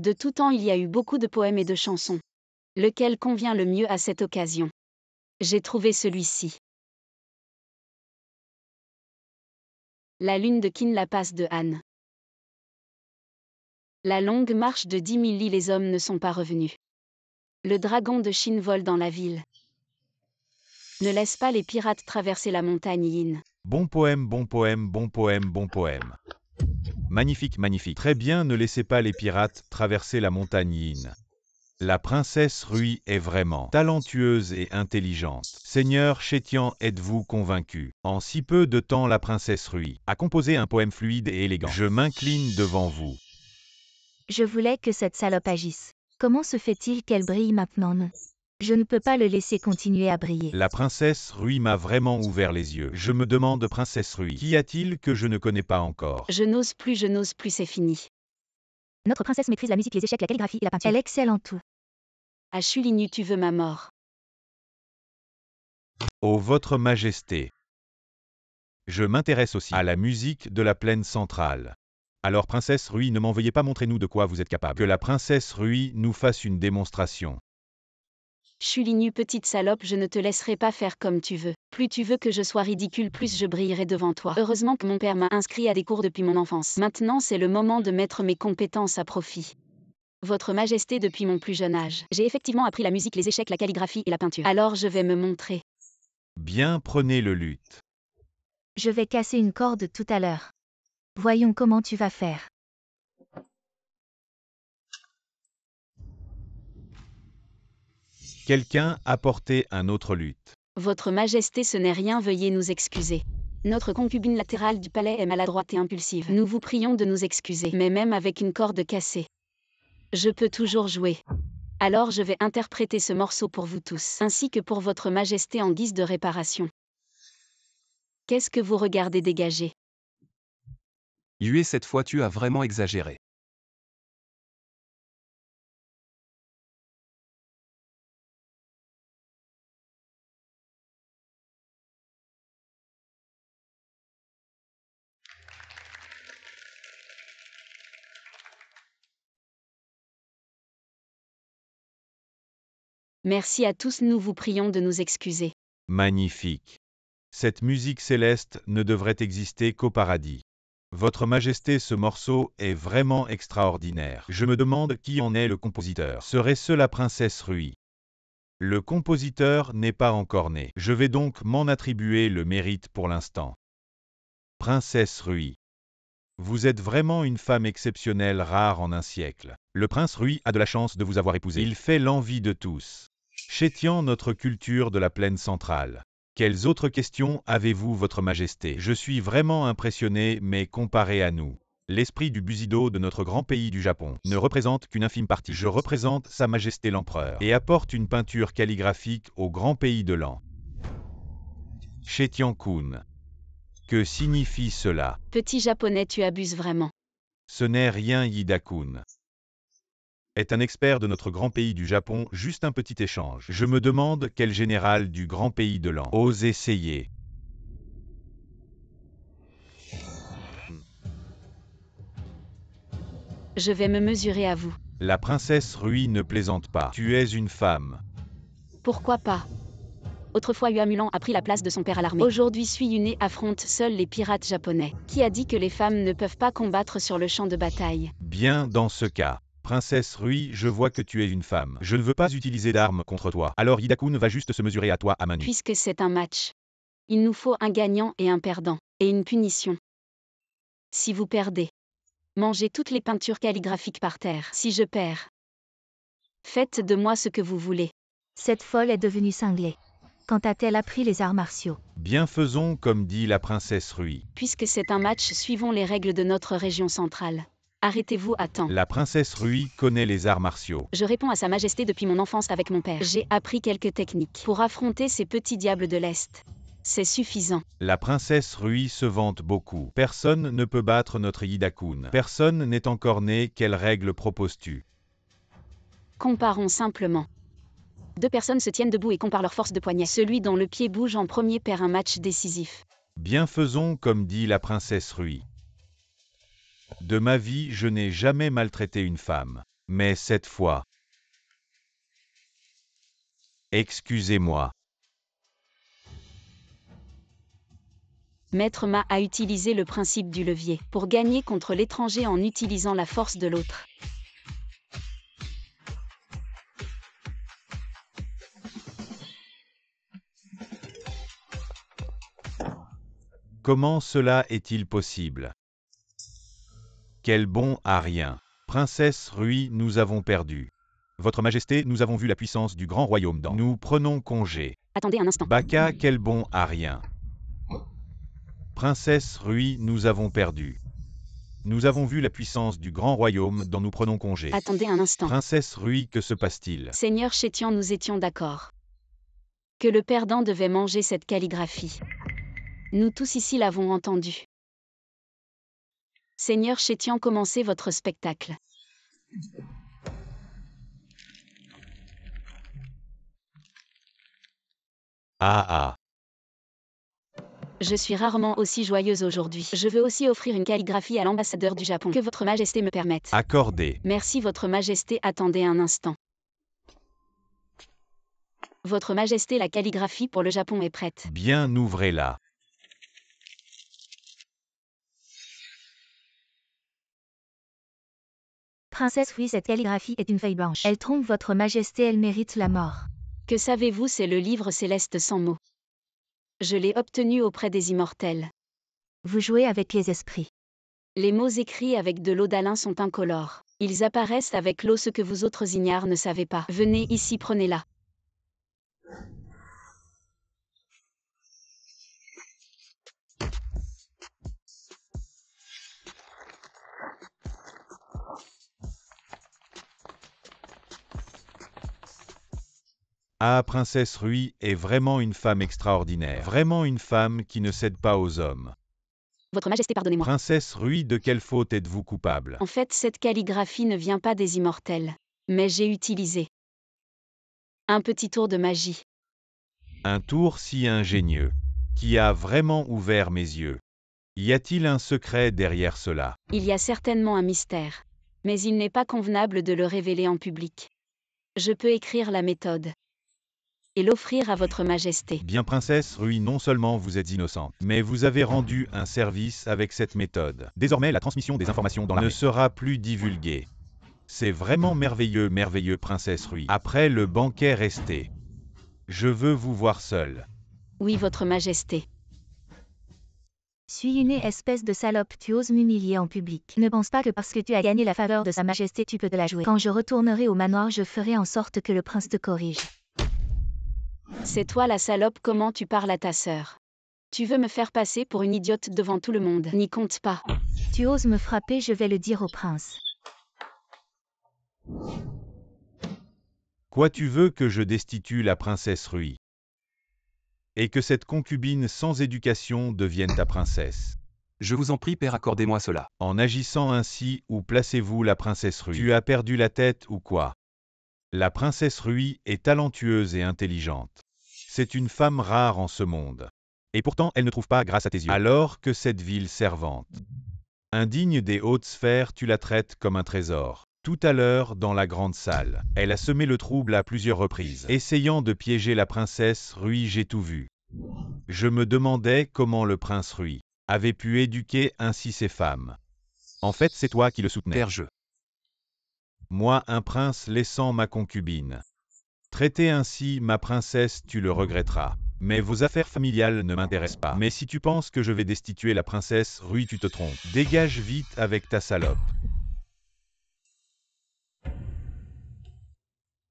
De tout temps il y a eu beaucoup de poèmes et de chansons. Lequel convient le mieux à cette occasion? J'ai trouvé celui-ci. La lune de Qin, la passe de Han. La longue marche de 10 000 lits, les hommes ne sont pas revenus. Le dragon de Chine vole dans la ville. Ne laisse pas les pirates traverser la montagne Yin. Bon poème, bon poème, bon poème, bon poème. Magnifique, magnifique. Très bien, ne laissez pas les pirates traverser la montagne Yin. La princesse Rui est vraiment talentueuse et intelligente. Seigneur Chétian, êtes-vous convaincu? En si peu de temps, la princesse Rui a composé un poème fluide et élégant. Je m'incline devant vous. Je voulais que cette salope agisse. Comment se fait-il qu'elle brille maintenant? Non. Je ne peux pas le laisser continuer à briller. La princesse Rui m'a vraiment ouvert les yeux. Je me demande, princesse Rui, qu'y a-t-il que je ne connais pas encore? Je n'ose plus, c'est fini. Notre princesse maîtrise la musique, les échecs, la calligraphie et la peinture. Elle excelle en tout. À Chulinu, tu veux ma mort? Ô votre majesté, je m'intéresse aussi à la musique de la plaine centrale. Alors princesse Rui, ne m'en veuillez pas, montrez-nous de quoi vous êtes capable. Que la princesse Rui nous fasse une démonstration. Chulinu, petite salope, je ne te laisserai pas faire comme tu veux. Plus tu veux que je sois ridicule, plus je brillerai devant toi. Heureusement que mon père m'a inscrit à des cours depuis mon enfance. Maintenant, c'est le moment de mettre mes compétences à profit. Votre Majesté, depuis mon plus jeune âge, j'ai effectivement appris la musique, les échecs, la calligraphie et la peinture. Alors je vais me montrer. Bien, prenez le luth. Je vais casser une corde tout à l'heure. Voyons comment tu vas faire. Quelqu'un a porté un autre luth. Votre Majesté, ce n'est rien, veuillez nous excuser. Notre concubine latérale du palais est maladroite et impulsive. Nous vous prions de nous excuser, mais même avec une corde cassée, je peux toujours jouer. Alors je vais interpréter ce morceau pour vous tous, ainsi que pour votre Majesté en guise de réparation. Qu'est-ce que vous regardez dégager? Yue, cette fois tu as vraiment exagéré. Merci à tous, nous vous prions de nous excuser. Magnifique. Cette musique céleste ne devrait exister qu'au paradis. Votre Majesté, ce morceau est vraiment extraordinaire. Je me demande qui en est le compositeur. Serait-ce la princesse Rui? Le compositeur n'est pas encore né. Je vais donc m'en attribuer le mérite pour l'instant. Princesse Rui. Vous êtes vraiment une femme exceptionnelle, rare en un siècle. Le prince Rui a de la chance de vous avoir épousé. Il fait l'envie de tous. Chétiant notre culture de la plaine centrale. Quelles autres questions avez-vous, Votre Majesté? Je suis vraiment impressionné, mais comparé à nous, l'esprit du Bushido de notre grand pays du Japon ne représente qu'une infime partie. Je représente Sa Majesté l'Empereur et apporte une peinture calligraphique au grand pays de l'an. Chétian-kun. Que signifie cela? Petit japonais, tu abuses vraiment. Ce n'est rien, Yida-kun. Est un expert de notre grand pays du Japon, juste un petit échange. Je me demande quel général du grand pays de l'an ose essayer. Je vais me mesurer à vous. La princesse Rui ne plaisante pas. Tu es une femme. Pourquoi pas? Autrefois, Hua Mulan a pris la place de son père à l'armée. Aujourd'hui, Sui Yune affronte seuls les pirates japonais. Qui a dit que les femmes ne peuvent pas combattre sur le champ de bataille? Bien, dans ce cas. Princesse Rui, je vois que tu es une femme. Je ne veux pas utiliser d'armes contre toi. Alors Yida-kun va juste se mesurer à toi à main nue. Puisque c'est un match, il nous faut un gagnant et un perdant, et une punition. Si vous perdez, mangez toutes les peintures calligraphiques par terre. Si je perds, faites de moi ce que vous voulez. Cette folle est devenue cinglée. Quand a-t-elle appris les arts martiaux? Bien, faisons comme dit la princesse Rui. Puisque c'est un match, suivons les règles de notre région centrale. Arrêtez-vous à temps. La princesse Rui connaît les arts martiaux. Je réponds à Sa Majesté depuis mon enfance avec mon père. J'ai appris quelques techniques pour affronter ces petits diables de l'Est. C'est suffisant. La princesse Rui se vante beaucoup. Personne ne peut battre notre Yida-kun. Personne n'est encore né. Quelles règles proposes-tu? Comparons simplement. Deux personnes se tiennent debout et comparent leur force de poignet. Celui dont le pied bouge en premier perd un match décisif. Bien, faisons comme dit la princesse Rui. De ma vie, je n'ai jamais maltraité une femme. Mais cette fois... Excusez-moi. Maître Ma a utilisé le principe du levier pour gagner contre l'étranger en utilisant la force de l'autre. Comment cela est-il possible? Quel bon à rien. Princesse Rui, nous avons perdu. Votre Majesté, nous avons vu la puissance du grand royaume dans. Nous prenons congé. Attendez un instant. Baka, quel bon à rien. Princesse Rui, nous avons perdu. Nous avons vu la puissance du grand royaume dont nous prenons congé. Attendez un instant. Princesse Rui, que se passe-t-il? Seigneur Chétian, nous étions d'accord que le perdant devait manger cette calligraphie. Nous tous ici l'avons entendu. Seigneur Chétian, commencez votre spectacle. Ah. Je suis rarement aussi joyeuse aujourd'hui. Je veux aussi offrir une calligraphie à l'ambassadeur du Japon. Que votre Majesté me permette. Accordé. Merci Votre Majesté, attendez un instant. Votre Majesté, la calligraphie pour le Japon est prête. Bien, ouvrez-la. Princesse Rui, cette calligraphie est une feuille blanche. Elle trompe Votre Majesté, elle mérite la mort. Que savez-vous, c'est le livre céleste sans mots. Je l'ai obtenu auprès des immortels. Vous jouez avec les esprits. Les mots écrits avec de l'eau d'Alain sont incolores. Ils apparaissent avec l'eau, ce que vous autres ignares ne savez pas. Venez ici, prenez-la. Ah, Princesse Rui est vraiment une femme extraordinaire. Vraiment une femme qui ne cède pas aux hommes. Votre Majesté, pardonnez-moi. Princesse Rui, de quelle faute êtes-vous coupable? En fait, cette calligraphie ne vient pas des immortels. Mais j'ai utilisé un petit tour de magie. Un tour si ingénieux, qui a vraiment ouvert mes yeux. Y a-t-il un secret derrière cela? Il y a certainement un mystère. Mais il n'est pas convenable de le révéler en public. Je peux écrire la méthode et l'offrir à votre Majesté. Bien, Princesse Rui, non seulement vous êtes innocente, mais vous avez rendu un service avec cette méthode. Désormais, la transmission des informations dans l'armée ne sera plus divulguée. C'est vraiment merveilleux, merveilleux, Princesse Rui. Après le banquet resté, je veux vous voir seule. Oui, votre Majesté. Suis une espèce de salope, tu oses m'humilier en public. Ne pense pas que parce que tu as gagné la faveur de Sa Majesté tu peux te la jouer. Quand je retournerai au manoir, je ferai en sorte que le prince te corrige. C'est toi la salope, comment tu parles à ta sœur? Tu veux me faire passer pour une idiote devant tout le monde? N'y compte pas. Tu oses me frapper, je vais le dire au prince. Quoi, tu veux que je destitue la princesse Rui? Et que cette concubine sans éducation devienne ta princesse? Je vous en prie, père, accordez-moi cela. En agissant ainsi, où placez-vous la princesse Rui? Tu as perdu la tête ou quoi? La princesse Rui est talentueuse et intelligente. C'est une femme rare en ce monde. Et pourtant, elle ne trouve pas grâce à tes yeux. Alors que cette ville servante, indigne des hautes sphères, tu la traites comme un trésor. Tout à l'heure, dans la grande salle, elle a semé le trouble à plusieurs reprises. Essayant de piéger la princesse Rui, j'ai tout vu. Je me demandais comment le prince Rui avait pu éduquer ainsi ses femmes. En fait, c'est toi qui le soutenais. Père, Moi, un prince laissant ma concubine. Traiter ainsi ma princesse, tu le regretteras. Mais vos affaires familiales ne m'intéressent pas. Mais si tu penses que je vais destituer la princesse Rui, tu te trompes. Dégage vite avec ta salope.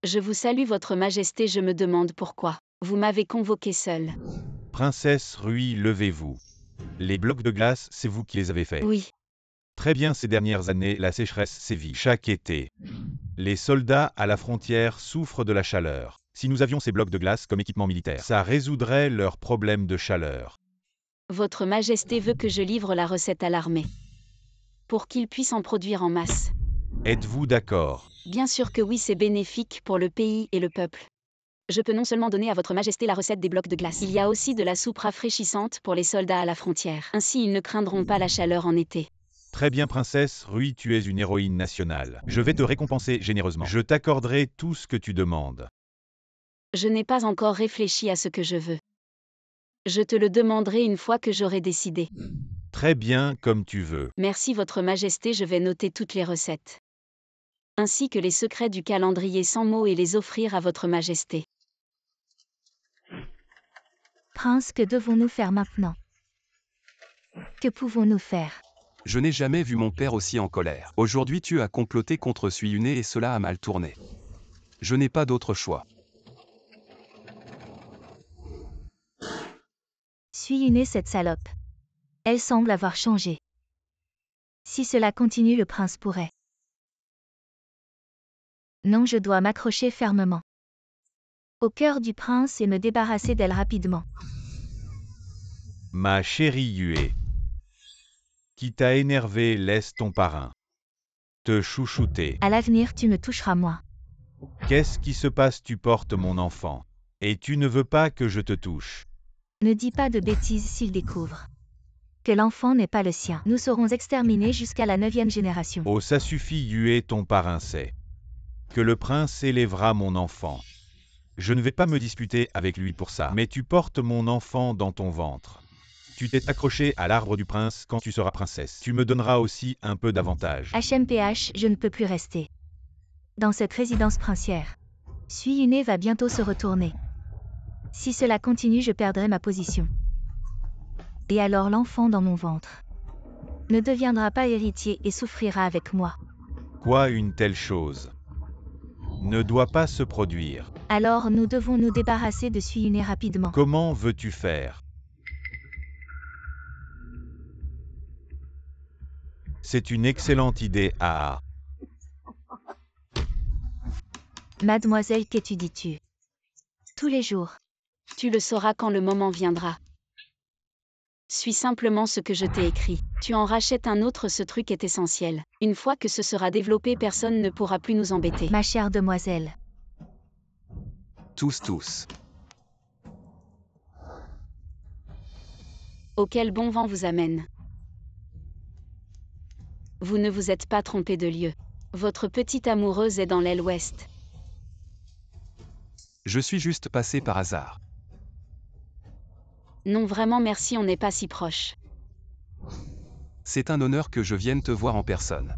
Je vous salue, votre Majesté, je me demande pourquoi. Vous m'avez convoqué seule. Princesse Rui, levez-vous. Les blocs de glace, c'est vous qui les avez faits. Oui. Très bien, ces dernières années, la sécheresse sévit. Chaque été, les soldats à la frontière souffrent de la chaleur. Si nous avions ces blocs de glace comme équipement militaire, ça résoudrait leurs problèmes de chaleur. Votre Majesté veut que je livre la recette à l'armée, pour qu'ils puissent en produire en masse. Êtes-vous d'accord? Bien sûr que oui, c'est bénéfique pour le pays et le peuple. Je peux non seulement donner à votre Majesté la recette des blocs de glace, il y a aussi de la soupe rafraîchissante pour les soldats à la frontière. Ainsi, ils ne craindront pas la chaleur en été. Très bien, princesse Rui, tu es une héroïne nationale. Je vais te récompenser généreusement. Je t'accorderai tout ce que tu demandes. Je n'ai pas encore réfléchi à ce que je veux. Je te le demanderai une fois que j'aurai décidé. Très bien, comme tu veux. Merci, votre Majesté, je vais noter toutes les recettes, ainsi que les secrets du calendrier sans mots et les offrir à votre Majesté. Prince, que devons-nous faire maintenant? Que pouvons-nous faire? Je n'ai jamais vu mon père aussi en colère. Aujourd'hui, tu as comploté contre Suiyune et cela a mal tourné. Je n'ai pas d'autre choix. Suiyune, cette salope. Elle semble avoir changé. Si cela continue, le prince pourrait. Non, je dois m'accrocher fermement au cœur du prince et me débarrasser d'elle rapidement. Ma chérie Yue. Qui t'a énervé, laisse ton parrain te chouchouter. À l'avenir, tu me toucheras moi. Qu'est-ce qui se passe? Tu portes mon enfant. Et tu ne veux pas que je te touche. Ne dis pas de bêtises s'il découvre que l'enfant n'est pas le sien. Nous serons exterminés jusqu'à la 9e génération. Oh, ça suffit, Yue, ton parrain sait que le prince élèvera mon enfant. Je ne vais pas me disputer avec lui pour ça. Mais tu portes mon enfant dans ton ventre. Tu t'es accroché à l'arbre du prince quand tu seras princesse. Tu me donneras aussi un peu d'avantage. HMPH, je ne peux plus rester dans cette résidence princière. Suiyune va bientôt se retourner. Si cela continue, je perdrai ma position. Et alors l'enfant dans mon ventre ne deviendra pas héritier et souffrira avec moi. Quoi, une telle chose ne doit pas se produire. Alors nous devons nous débarrasser de Suiyune rapidement. Comment veux-tu faire? C'est une excellente idée, ah. Mademoiselle, qu'étudies-tu? Tous les jours. Tu le sauras quand le moment viendra. Suis simplement ce que je t'ai écrit. Tu en rachètes un autre, ce truc est essentiel. Une fois que ce sera développé, personne ne pourra plus nous embêter. Ma chère demoiselle. Tous. Auquel bon vent vous amène. Vous ne vous êtes pas trompé de lieu. Votre petite amoureuse est dans l'aile ouest. Je suis juste passé par hasard. Non vraiment merci, on n'est pas si proche. C'est un honneur que je vienne te voir en personne.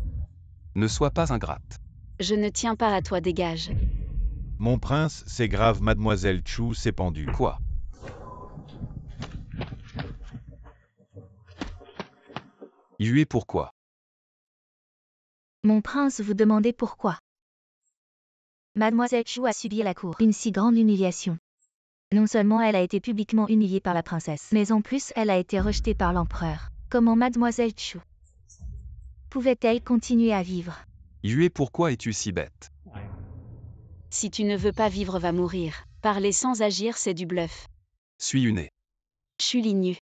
Ne sois pas ingrate. Je ne tiens pas à toi, dégage. Mon prince, c'est grave, mademoiselle Chu s'est pendue. Quoi? Yue, pourquoi? Mon prince, vous demandez pourquoi. Mademoiselle Chu a subi à la cour une si grande humiliation. Non seulement elle a été publiquement humiliée par la princesse, mais en plus elle a été rejetée par l'empereur. Comment Mademoiselle Chu pouvait-elle continuer à vivre? Yue, pourquoi es-tu si bête? Si tu ne veux pas vivre, va mourir. Parler sans agir, c'est du bluff. Suis une. Chulignu.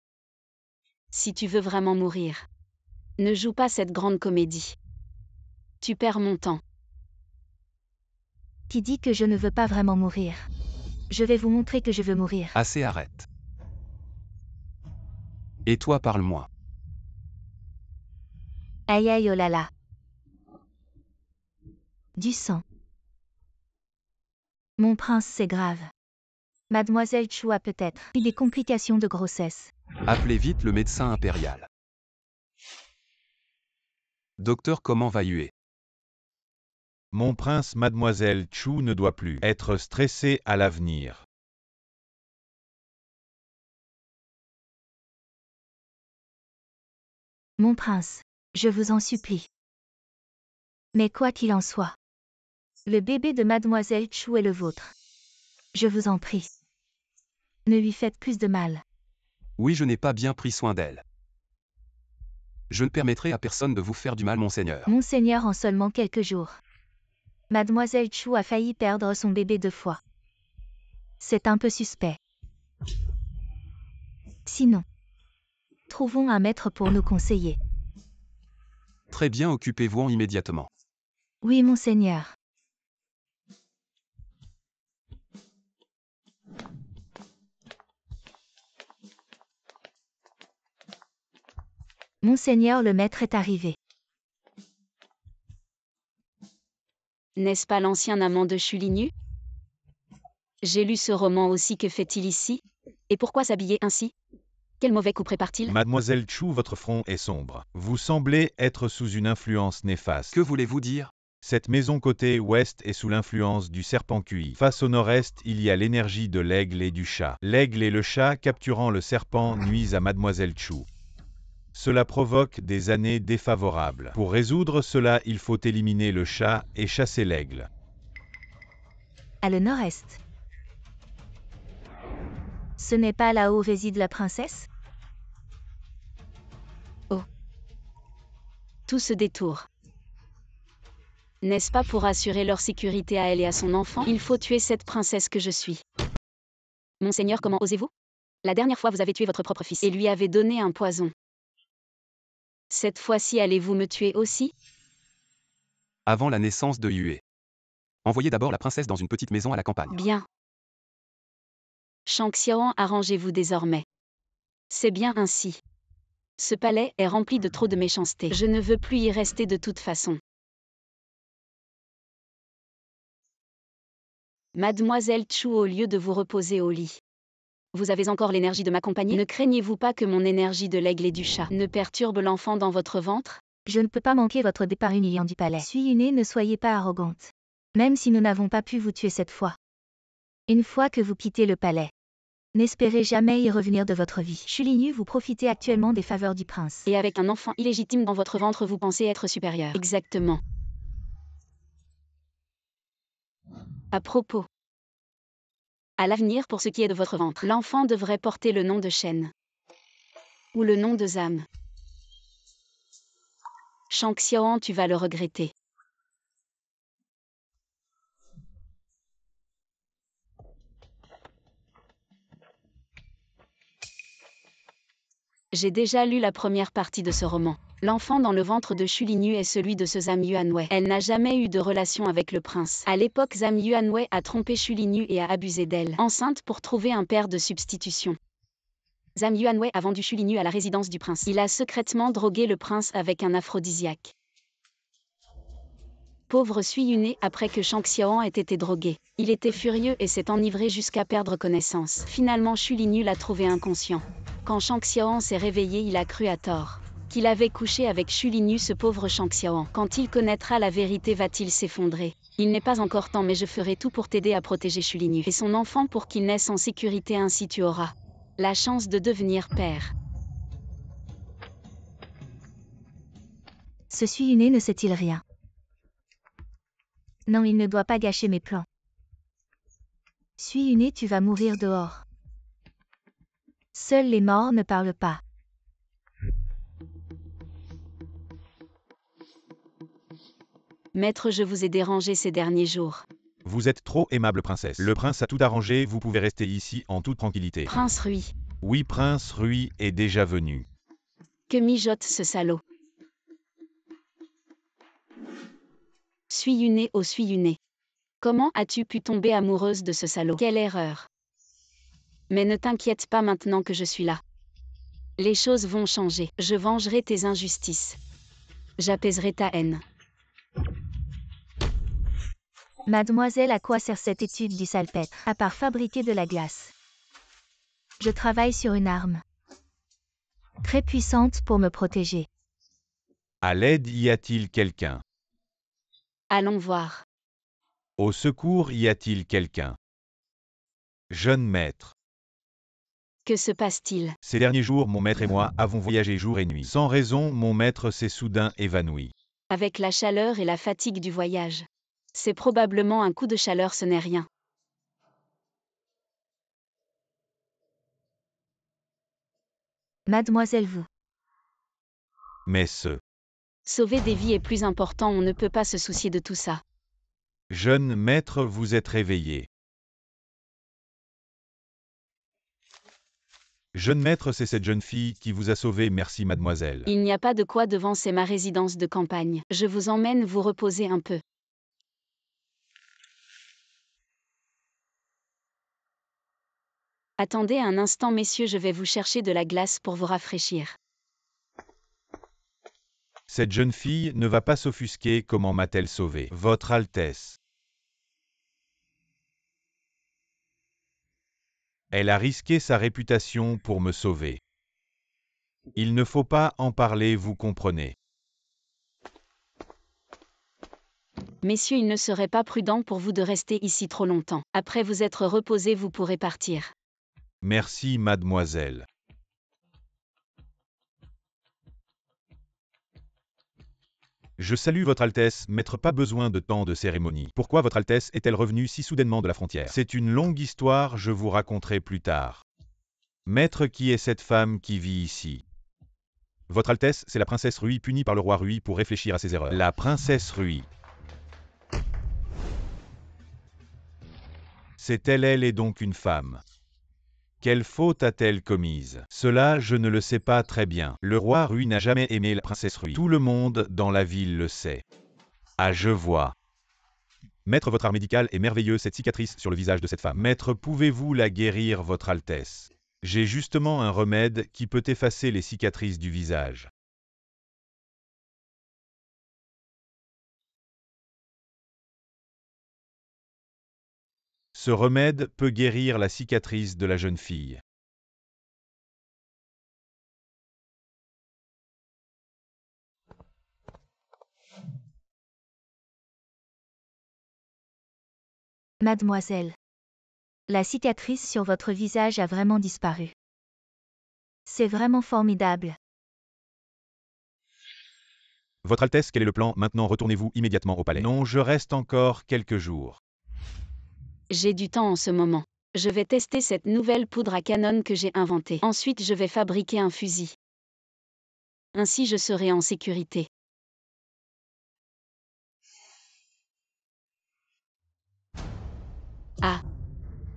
Si tu veux vraiment mourir, ne joue pas cette grande comédie. Tu perds mon temps. Qui dit que je ne veux pas vraiment mourir? Je vais vous montrer que je veux mourir. Assez, arrête. Et toi, parle-moi. Aïe aïe oh là là. Du sang. Mon prince, c'est grave. Mademoiselle Chu a peut-être eu des complications de grossesse. Appelez vite le médecin impérial. Docteur, comment va Yue? Mon prince, mademoiselle Chu ne doit plus être stressée à l'avenir. Mon prince, je vous en supplie. Mais quoi qu'il en soit, le bébé de Mademoiselle Chu est le vôtre. Je vous en prie. Ne lui faites plus de mal. Oui, je n'ai pas bien pris soin d'elle. Je ne permettrai à personne de vous faire du mal, monseigneur. Monseigneur, en seulement quelques jours, Mademoiselle Chu a failli perdre son bébé 2 fois. C'est un peu suspect. Sinon, trouvons un maître pour nous conseiller. Très bien, occupez-vous-en immédiatement. Oui, monseigneur. Monseigneur, le maître est arrivé. N'est-ce pas l'ancien amant de Chulignu? J'ai lu ce roman aussi, que fait-il ici? Et pourquoi s'habiller ainsi? Quel mauvais coup prépare-t-il? Mademoiselle Chu, votre front est sombre. Vous semblez être sous une influence néfaste. Que voulez-vous dire? Cette maison côté ouest est sous l'influence du serpent QI. Face au nord-est, il y a l'énergie de l'aigle et du chat. L'aigle et le chat capturant le serpent nuisent à Mademoiselle Chu. Cela provoque des années défavorables. Pour résoudre cela, il faut éliminer le chat et chasser l'aigle. À le nord-est. Ce n'est pas là où réside la princesse? Tout ce détour. N'est-ce pas pour assurer leur sécurité à elle et à son enfant? Il faut tuer cette princesse que je suis. Monseigneur, comment osez-vous? La dernière fois, vous avez tué votre propre fils et lui avez donné un poison. Cette fois-ci, allez-vous me tuer aussi? Avant la naissance de Yue. Envoyez d'abord la princesse dans une petite maison à la campagne. Bien. Shang Xiaoan, arrangez-vous désormais. C'est bien ainsi. Ce palais est rempli de trop de méchanceté. Je ne veux plus y rester de toute façon. Mademoiselle Chu, au lieu de vous reposer au lit, vous avez encore l'énergie de m'accompagner? Ne craignez-vous pas que mon énergie de l'aigle et du chat ne perturbe l'enfant dans votre ventre? Je ne peux pas manquer votre départ humiliant du palais. Suis-Une, ne soyez pas arrogante. Même si nous n'avons pas pu vous tuer cette fois. Une fois que vous quittez le palais, n'espérez jamais y revenir de votre vie. Chulignu, vous profitez actuellement des faveurs du prince. Et avec un enfant illégitime dans votre ventre, vous pensez être supérieur. Exactement. À propos. À l'avenir, pour ce qui est de votre ventre, l'enfant devrait porter le nom de Shen. Ou le nom de Zam. Shang Xiaoan, tu vas le regretter. J'ai déjà lu la première partie de ce roman. L'enfant dans le ventre de Xu Lingyu est celui de ce Zhang Yuanwei. Elle n'a jamais eu de relation avec le prince. À l'époque, Zhang Yuanwei a trompé Xu Lingyu et a abusé d'elle, enceinte pour trouver un père de substitution. Zhang Yuanwei a vendu Xu Lingyu à la résidence du prince. Il a secrètement drogué le prince avec un aphrodisiaque. Pauvre Sui Yun'e après que Shang Xiaoan ait été drogué. Il était furieux et s'est enivré jusqu'à perdre connaissance. Finalement Xu Lingyu l'a trouvé inconscient. Quand Shang Xiaoan s'est réveillé, il a cru à tort qu'il avait couché avec Xu Lingyu, ce pauvre Shang Xiaoan. Quand il connaîtra la vérité, va-t-il s'effondrer? Il n'est pas encore temps, mais je ferai tout pour t'aider à protéger Xu Lingyu et son enfant pour qu'il naisse en sécurité, ainsi tu auras la chance de devenir père. Ce Sui Yun'e ne sait-il rien? Non, il ne doit pas gâcher mes plans. Sui Yun'e, tu vas mourir dehors. Seuls les morts ne parlent pas. Maître, je vous ai dérangé ces derniers jours. Vous êtes trop aimable, princesse. Le prince a tout arrangé, vous pouvez rester ici en toute tranquillité. Prince Rui. Oui, prince Rui est déjà venu. Que mijote ce salaud? Sui Yun'e, oh Sui Yun'e. Comment as-tu pu tomber amoureuse de ce salaud? Quelle erreur! Mais ne t'inquiète pas maintenant que je suis là. Les choses vont changer. Je vengerai tes injustices. J'apaiserai ta haine. Mademoiselle, à quoi sert cette étude, dit Salpêtre, à part fabriquer de la glace? Je travaille sur une arme très puissante pour me protéger. À l'aide, y a-t-il quelqu'un? Allons voir. Au secours, y a-t-il quelqu'un? Jeune maître. Que se passe-t-il? Ces derniers jours, mon maître et moi avons voyagé jour et nuit. Sans raison, mon maître s'est soudain évanoui. Avec la chaleur et la fatigue du voyage. C'est probablement un coup de chaleur, ce n'est rien. Mademoiselle, vous. Mais Sauver des vies est plus important, on ne peut pas se soucier de tout ça. jeune maître, vous êtes réveillé. Jeune maître, c'est cette jeune fille qui vous a sauvé, merci mademoiselle. Il n'y a pas de quoi devant, c'est ma résidence de campagne. Je vous emmène vous reposer un peu. Attendez un instant, messieurs, je vais vous chercher de la glace pour vous rafraîchir. Cette jeune fille ne va pas s'offusquer, comment m'a-t-elle sauvé? Votre Altesse. Elle a risqué sa réputation pour me sauver. Il ne faut pas en parler, vous comprenez. Messieurs, il ne serait pas prudent pour vous de rester ici trop longtemps. Après vous être reposés, vous pourrez partir. Merci mademoiselle. Je salue votre Altesse, maître, pas besoin de tant de cérémonie. Pourquoi votre Altesse est-elle revenue si soudainement de la frontière? C'est une longue histoire, je vous raconterai plus tard. Maître, qui est cette femme qui vit ici? Votre Altesse, c'est la princesse Rui, punie par le roi Rui pour réfléchir à ses erreurs. La princesse Rui. C'est elle, elle est donc une femme. Quelle faute a-t-elle commise? Cela, je ne le sais pas très bien. Le roi Rui n'a jamais aimé la princesse Rui. Tout le monde dans la ville le sait. Ah, je vois. Maître, votre art médical est merveilleux, cette cicatrice sur le visage de cette femme. Maître, pouvez-vous la guérir, votre Altesse? J'ai justement un remède qui peut effacer les cicatrices du visage. Ce remède peut guérir la cicatrice de la jeune fille. Mademoiselle. La cicatrice sur votre visage a vraiment disparu. C'est vraiment formidable. Votre Altesse, quel est le plan? Maintenant retournez-vous immédiatement au palais. Non, je reste encore quelques jours. J'ai du temps en ce moment. Je vais tester cette nouvelle poudre à canon que j'ai inventée. Ensuite, je vais fabriquer un fusil. Ainsi, je serai en sécurité. Ah,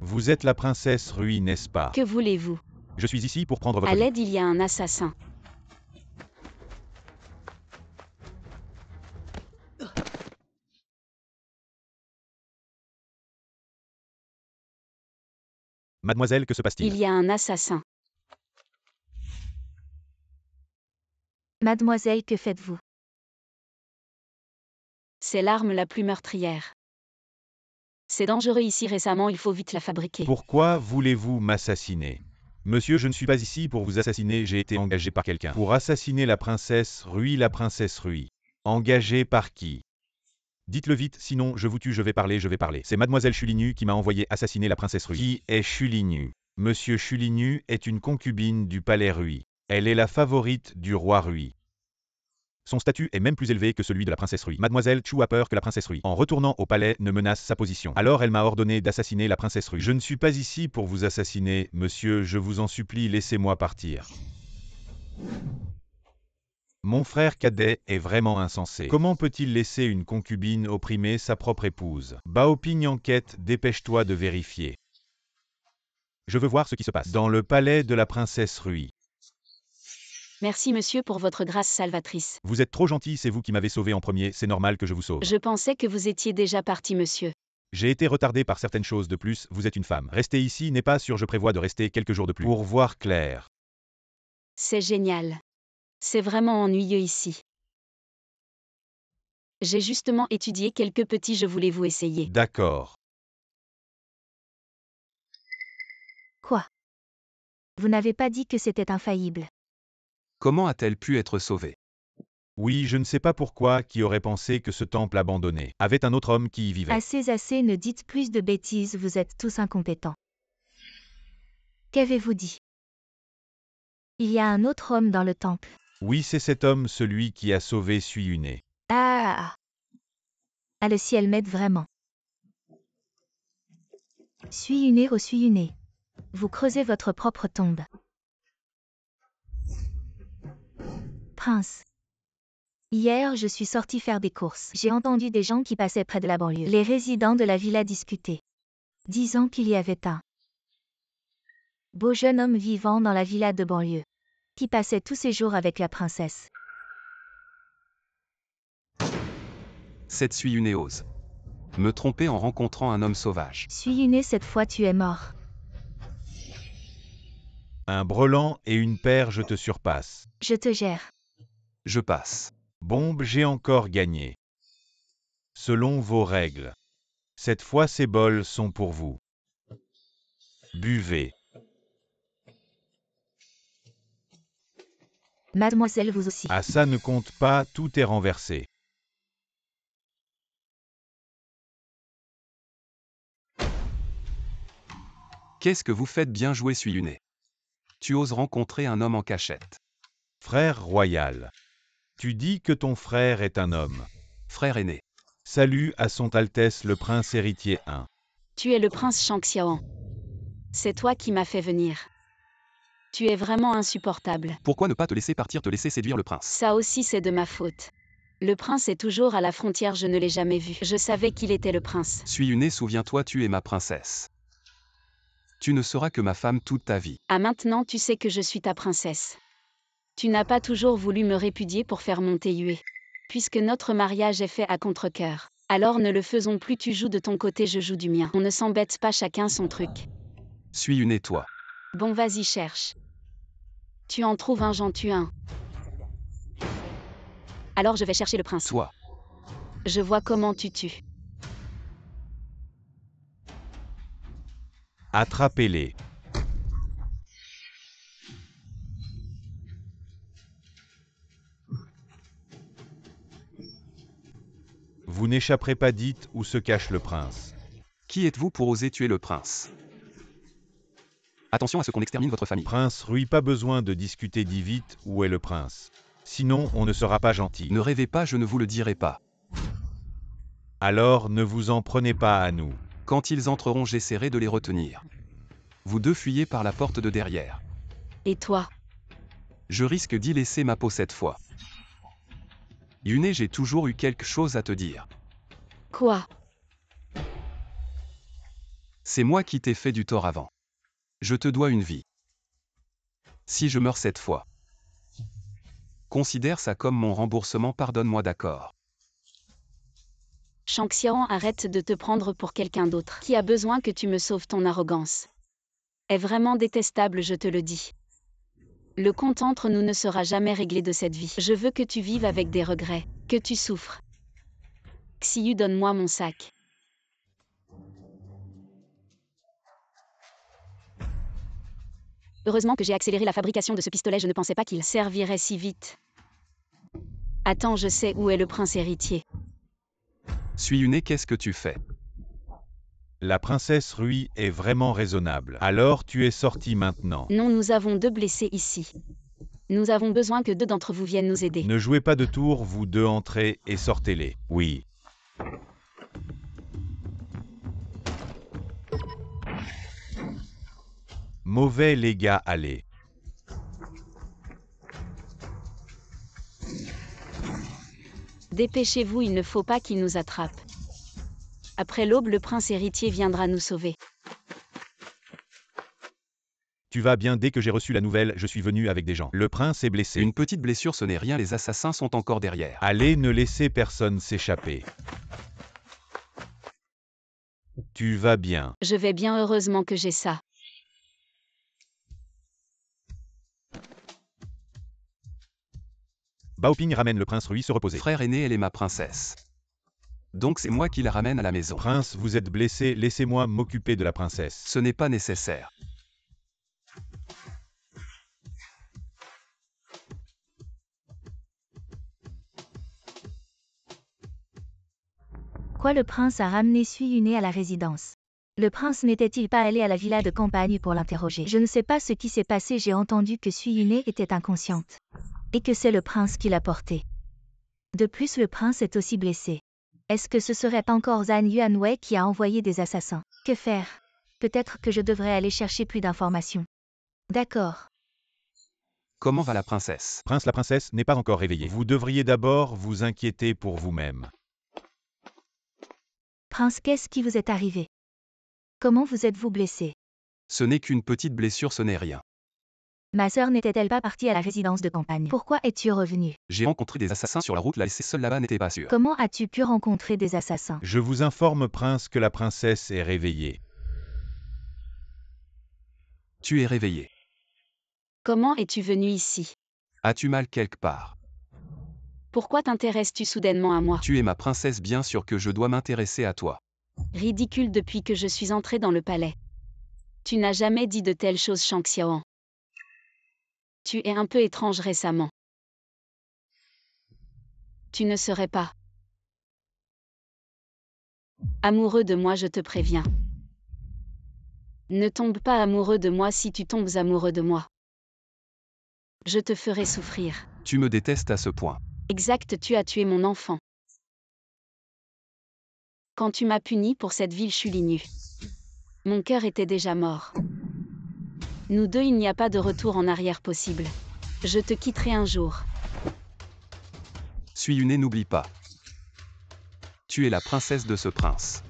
Vous êtes la princesse Rui, n'est-ce pas? que voulez-vous? Je suis ici pour prendre votre À vie. l'aide, il y a un assassin. Mademoiselle, que se Il passe-t-il? y a un assassin. Mademoiselle, que faites-vous? C'est l'arme la plus meurtrière. C'est dangereux ici récemment, il faut vite la fabriquer. Pourquoi voulez-vous m'assassiner? Monsieur, je ne suis pas ici pour vous assassiner, j'ai été engagé par quelqu'un. Pour assassiner la princesse Rui. Engagé par qui? Dites-le vite, sinon je vous tue, je vais parler. C'est Mademoiselle Chulinu qui m'a envoyé assassiner la princesse Rui. Qui est Chulinu? Monsieur Chulinu est une concubine du palais Rui. Elle est la favorite du roi Rui. Son statut est même plus élevé que celui de la princesse Rui. Mademoiselle Chu a peur que la princesse Rui, en retournant au palais, ne menace sa position. Alors elle m'a ordonné d'assassiner la princesse Rui. Je ne suis pas ici pour vous assassiner, monsieur, je vous en supplie, laissez-moi partir. Mon frère cadet est vraiment insensé. Comment peut-il laisser une concubine opprimer sa propre épouse? Baoping enquête, dépêche-toi de vérifier. Je veux voir ce qui se passe. Dans le palais de la princesse Rui. Merci monsieur pour votre grâce salvatrice. Vous êtes trop gentil, c'est vous qui m'avez sauvé en premier, c'est normal que je vous sauve. Je pensais que vous étiez déjà parti monsieur. J'ai été retardé par certaines choses de plus, vous êtes une femme. Rester ici n'est pas sûr, je prévois de rester quelques jours de plus. Pour voir clair. C'est génial. C'est vraiment ennuyeux ici. J'ai justement étudié quelques petits, je voulais vous essayer. D'accord. Quoi? Vous n'avez pas dit que c'était infaillible. Comment a-t-elle pu être sauvée? Oui, je ne sais pas pourquoi, qui aurait pensé que ce temple abandonné avait un autre homme qui y vivait. Assez, ne dites plus de bêtises, vous êtes tous incompétents. Qu'avez-vous dit? Il y a un autre homme dans le temple. Oui, c'est cet homme, celui qui a sauvé Suiyune. Ah! Ah, le ciel m'aide vraiment. Suiyune. Vous creusez votre propre tombe. Prince. Hier, je suis sorti faire des courses. J'ai entendu des gens qui passaient près de la banlieue. Les résidents de la villa discutaient, disant qu'il y avait un beau jeune homme vivant dans la villa de banlieue, qui passait tous ses jours avec la princesse. Cette Suiyune ose me tromper en rencontrant un homme sauvage. Suiyune, cette fois tu es mort. Un brelan et une paire, je te surpasse. Je te gère. Je passe. Bombe, j'ai encore gagné. Selon vos règles. Cette fois, ces bols sont pour vous. Buvez. Mademoiselle, vous aussi. Ah, ça ne compte pas, tout est renversé. Qu'est-ce que vous faites bien jouer Suiyune? Tu oses rencontrer un homme en cachette. Frère royal. Tu dis que ton frère est un homme. Frère aîné. Salut à son Altesse le Prince héritier 1. Tu es le prince Shangxiao. C'est toi qui m'as fait venir. Tu es vraiment insupportable. Pourquoi ne pas te laisser partir, te laisser séduire le prince? Ça aussi c'est de ma faute. Le prince est toujours à la frontière, je ne l'ai jamais vu. Je savais qu'il était le prince. Suiyune, souviens-toi, tu es ma princesse. Tu ne seras que ma femme toute ta vie. Ah, maintenant tu sais que je suis ta princesse. Tu n'as pas toujours voulu me répudier pour faire monter Yue. Puisque notre mariage est fait à contre-cœur. Alors ne le faisons plus, tu joues de ton côté, je joue du mien. On ne s'embête pas, chacun son truc. Suiyune, toi. Bon, vas-y, cherche. Tu en trouves un, j'en tue un. Alors je vais chercher le prince. Toi. Je vois comment tu tues. Attrapez-les. Vous n'échapperez pas, dites où se cache le prince. Qui êtes-vous pour oser tuer le prince? Attention à ce qu'on extermine votre famille. Prince Rui, pas besoin de discuter, dit vite où est le prince. Sinon, on ne sera pas gentil. Ne rêvez pas, je ne vous le dirai pas. Alors, ne vous en prenez pas à nous. Quand ils entreront, j'essaierai de les retenir. Vous deux fuyez par la porte de derrière. Et toi? Je risque d'y laisser ma peau cette fois. Yune, j'ai toujours eu quelque chose à te dire. Quoi? C'est moi qui t'ai fait du tort avant. Je te dois une vie. Si je meurs cette fois, considère ça comme mon remboursement, pardonne-moi, d'accord? Shang Xiaoan, arrête de te prendre pour quelqu'un d'autre. Qui a besoin que tu me sauves? Ton arrogance est vraiment détestable, je te le dis. Le compte entre nous ne sera jamais réglé de cette vie. Je veux que tu vives avec des regrets, que tu souffres. Xiyu, donne-moi mon sac. Heureusement que j'ai accéléré la fabrication de ce pistolet, je ne pensais pas qu'il servirait si vite. Attends, je sais où est le prince héritier. Suiyune, qu'est-ce que tu fais? La princesse Rui est vraiment raisonnable. Alors tu es sorti maintenant. Non, nous avons 2 blessés ici. Nous avons besoin que 2 d'entre vous viennent nous aider. Ne jouez pas de tour, vous deux entrez et sortez-les. Oui. Mauvais les gars, allez. Dépêchez-vous, il ne faut pas qu'il nous attrape. Après l'aube, le prince héritier viendra nous sauver. Tu vas bien, dès que j'ai reçu la nouvelle, je suis venu avec des gens. Le prince est blessé. Une petite blessure, ce n'est rien, les assassins sont encore derrière. Allez, ne laissez personne s'échapper. Tu vas bien. Je vais bien, heureusement que j'ai ça. Baoping ramène le prince Rui se reposer. Frère aîné, elle est ma princesse. Donc c'est moi qui la ramène à la maison. Prince, vous êtes blessé, laissez-moi m'occuper de la princesse. Ce n'est pas nécessaire. Quoi, le prince a ramené Suiyune à la résidence? Le prince n'était-il pas allé à la villa de campagne pour l'interroger? Je ne sais pas ce qui s'est passé, j'ai entendu que Suiyune était inconsciente. Et que c'est le prince qui l'a portée. De plus, le prince est aussi blessé. Est-ce que ce serait encore Zhan Yuanwei qui a envoyé des assassins? Que faire? Peut-être que je devrais aller chercher plus d'informations. D'accord. Comment va la princesse? Prince, la princesse n'est pas encore réveillée. Vous devriez d'abord vous inquiéter pour vous-même. Prince, qu'est-ce qui vous est arrivé? Comment vous êtes-vous blessé? Ce n'est qu'une petite blessure, ce n'est rien. Ma sœur n'était-elle pas partie à la résidence de campagne? Pourquoi es-tu revenu? J'ai rencontré des assassins sur la route, la laisser seule là-bas n'était pas sûr. Comment as-tu pu rencontrer des assassins? Je vous informe, prince, que la princesse est réveillée. Tu es réveillé. Comment es-tu venu ici? As-tu mal quelque part? Pourquoi t'intéresses-tu soudainement à moi? Tu es ma princesse, bien sûr que je dois m'intéresser à toi. Ridicule, depuis que je suis entrée dans le palais. Tu n'as jamais dit de telles choses, Shang Xiaoan. Tu es un peu étrange récemment. Tu ne serais pas amoureux de moi, je te préviens. Ne tombe pas amoureux de moi. Si tu tombes amoureux de moi, je te ferai souffrir. Tu me détestes à ce point. Exact, tu as tué mon enfant. Quand tu m'as puni pour cette ville chulinue, mon cœur était déjà mort. Nous deux, il n'y a pas de retour en arrière possible. Je te quitterai un jour. Suiyune, n'oublie pas. Tu es la princesse de ce prince.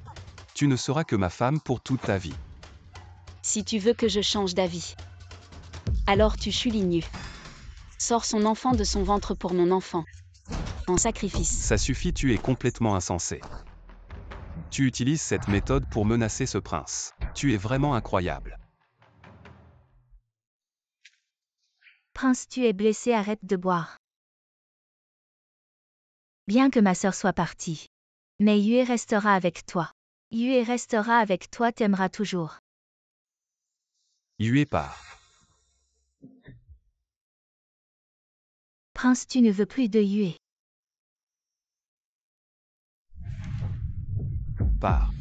Tu ne seras que ma femme pour toute ta vie. Si tu veux que je change d'avis, alors tu chulinue. Sors son enfant de son ventre pour mon enfant. En sacrifice. Ça suffit, tu es complètement insensé. Tu utilises cette méthode pour menacer ce prince. Tu es vraiment incroyable. Prince, tu es blessé, arrête de boire. Bien que ma sœur soit partie. Mais Yue restera avec toi. Yue restera avec toi, t'aimera toujours. Yue part. Prince, tu ne veux plus de Yue. Pars.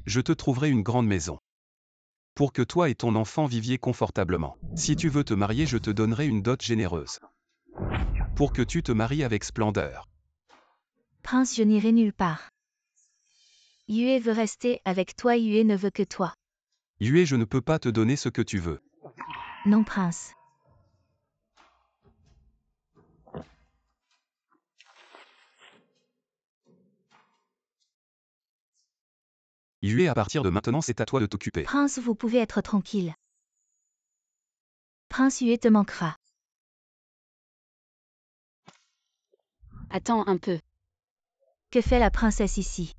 Je te trouverai une grande maison. Pour que toi et ton enfant viviez confortablement. Si tu veux te marier, je te donnerai une dot généreuse. Pour que tu te maries avec splendeur. Prince, je n'irai nulle part. Yue veut rester avec toi, Yue ne veut que toi. Yue, je ne peux pas te donner ce que tu veux. Non, prince. Yue, à partir de maintenant, c'est à toi de t'occuper. Prince, vous pouvez être tranquille. Prince Yue te manquera. Attends un peu. Que fait la princesse ici?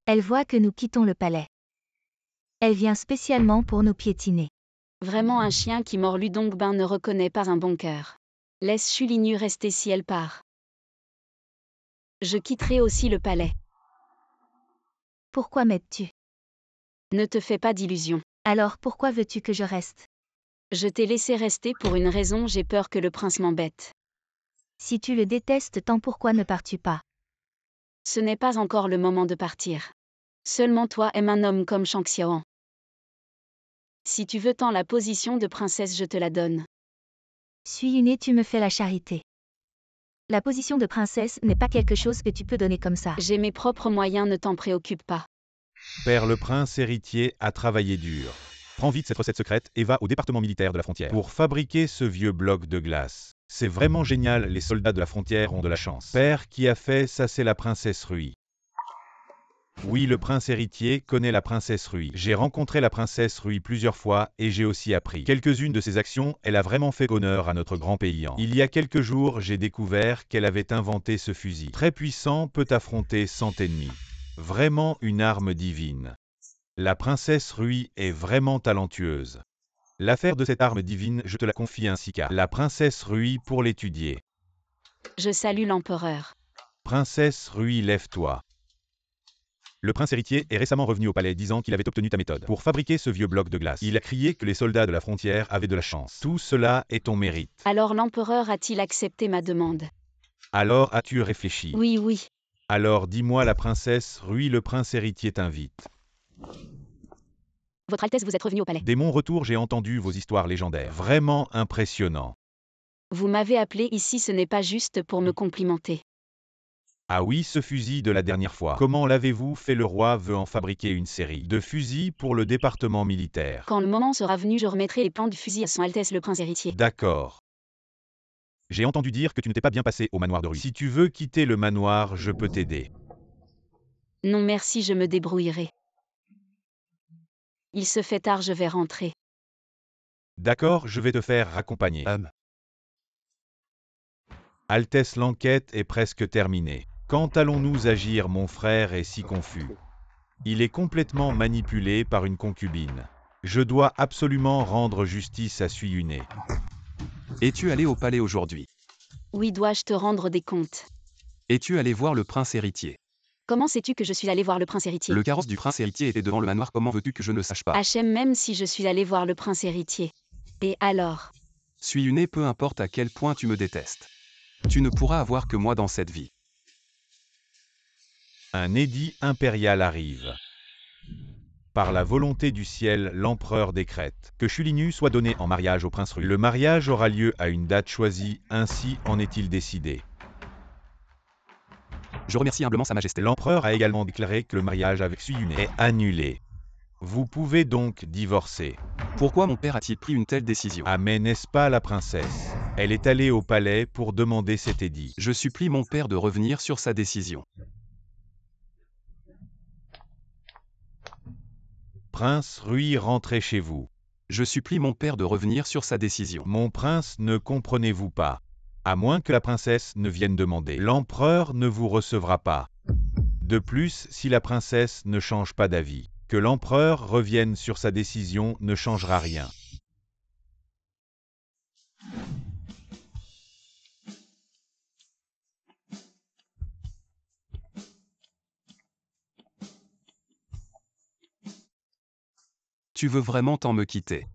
Elle voit que nous quittons le palais. Elle vient spécialement pour nous piétiner. Vraiment un chien qui mord Ludongbin ne reconnaît pas un bon cœur. Laisse Chulinyu rester si elle part. Je quitterai aussi le palais. Pourquoi m'aides-tu? Ne te fais pas d'illusions. Alors pourquoi veux-tu que je reste? Je t'ai laissé rester pour une raison, j'ai peur que le prince m'embête. Si tu le détestes tant, pourquoi ne pars-tu pas? Ce n'est pas encore le moment de partir. Seulement toi aimes un homme comme Shang Xiaoan. Si tu veux tant la position de princesse, je te la donne. Suis une et tu me fais la charité. La position de princesse n'est pas quelque chose que tu peux donner comme ça. J'ai mes propres moyens, ne t'en préoccupe pas. Père le prince héritier a travaillé dur. Prends vite cette recette secrète et va au département militaire de la frontière pour fabriquer ce vieux bloc de glace. C'est vraiment génial, les soldats de la frontière ont de la chance. Père, qui a fait ça? C'est la princesse Rui. Oui, le prince héritier connaît la princesse Rui. J'ai rencontré la princesse Rui plusieurs fois et j'ai aussi appris quelques-unes de ses actions. Elle a vraiment fait honneur à notre grand paysan. Il y a quelques jours, j'ai découvert qu'elle avait inventé ce fusil. Très puissant, peut affronter 100 ennemis. Vraiment une arme divine. La princesse Rui est vraiment talentueuse. L'affaire de cette arme divine, je te la confie ainsi qu'à la princesse Rui pour l'étudier. Je salue l'empereur. Princesse Rui, lève-toi. Le prince héritier est récemment revenu au palais disant qu'il avait obtenu ta méthode pour fabriquer ce vieux bloc de glace. Il a crié que les soldats de la frontière avaient de la chance. Tout cela est ton mérite. Alors l'empereur a-t-il accepté ma demande? Alors as-tu réfléchi? Oui, oui. Alors dis-moi, la princesse Rui, le prince héritier t'invite. Votre Altesse, vous êtes revenu au palais. Dès mon retour, j'ai entendu vos histoires légendaires. Vraiment impressionnant. Vous m'avez appelé ici, ce n'est pas juste pour me complimenter. Ah oui, ce fusil de la dernière fois. Comment l'avez-vous fait? Le roi veut en fabriquer une série de fusils pour le département militaire. Quand le moment sera venu, je remettrai les plans du fusil à son Altesse le prince héritier. D'accord. J'ai entendu dire que tu ne t'es pas bien passé au manoir de Rui. Si tu veux quitter le manoir, je peux t'aider. Non merci, je me débrouillerai. Il se fait tard, je vais rentrer. D'accord, je vais te faire raccompagner. Altesse, l'enquête est presque terminée. Quand allons-nous agir? Mon frère est si confus. Il est complètement manipulé par une concubine. Je dois absolument rendre justice à Suyune. Es-tu allé au palais aujourd'hui? Oui, dois-je te rendre des comptes? Es-tu allé voir le prince héritier? Comment sais-tu que je suis allé voir le prince héritier? Le carrosse du prince héritier était devant le manoir, comment veux-tu que je ne sache pas? HM, même si je suis allé voir le prince héritier. Et alors? Suis une, peu importe à quel point tu me détestes. Tu ne pourras avoir que moi dans cette vie. Un édit impérial arrive. Par la volonté du ciel, l'empereur décrète que Chulinyu soit donné en mariage au prince Rui. Le mariage aura lieu à une date choisie, ainsi en est-il décidé. Je remercie humblement Sa Majesté. L'empereur a également déclaré que le mariage avec Suyune est annulé. Vous pouvez donc divorcer. Pourquoi mon père a-t-il pris une telle décision? Ah mais n'est-ce pas la princesse? Elle est allée au palais pour demander cet édit. Je supplie mon père de revenir sur sa décision. Prince Rui, rentrez chez vous. Je supplie mon père de revenir sur sa décision. Mon prince, ne comprenez-vous pas? À moins que la princesse ne vienne demander. L'empereur ne vous recevra pas. De plus, si la princesse ne change pas d'avis, que l'empereur revienne sur sa décision ne changera rien. Tu veux vraiment tant me quitter?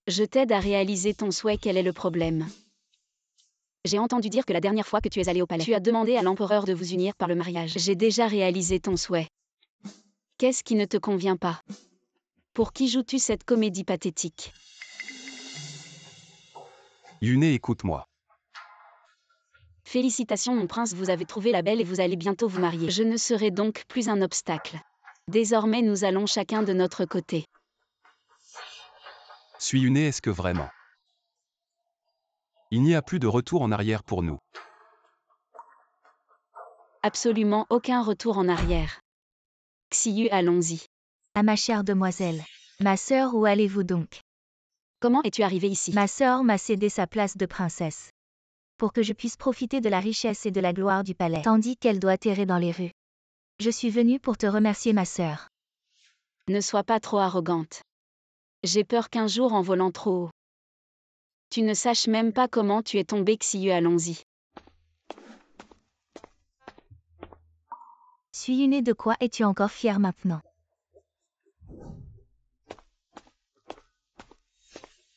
Je t'aide à réaliser ton souhait, quel est le problème? J'ai entendu dire que la dernière fois que tu es allé au palais, tu as demandé à l'empereur de vous unir par le mariage. J'ai déjà réalisé ton souhait. Qu'est-ce qui ne te convient pas? Pour qui joues-tu cette comédie pathétique? Yune, écoute-moi. Félicitations mon prince, vous avez trouvé la belle et vous allez bientôt vous marier. Je ne serai donc plus un obstacle. Désormais nous allons chacun de notre côté. Suis une, est-ce que vraiment? Il n'y a plus de retour en arrière pour nous. Absolument aucun retour en arrière. Xiyu, allons-y. Ah ma chère demoiselle. Ma sœur, où allez-vous donc? Comment es-tu arrivée ici? Ma sœur m'a cédé sa place de princesse. Pour que je puisse profiter de la richesse et de la gloire du palais, tandis qu'elle doit errer dans les rues. Je suis venue pour te remercier, ma sœur. Ne sois pas trop arrogante. J'ai peur qu'un jour en volant trop haut, tu ne saches même pas comment tu es tombée. Xiyu, allons-y. Suis-Yune, de quoi es-tu encore fière maintenant?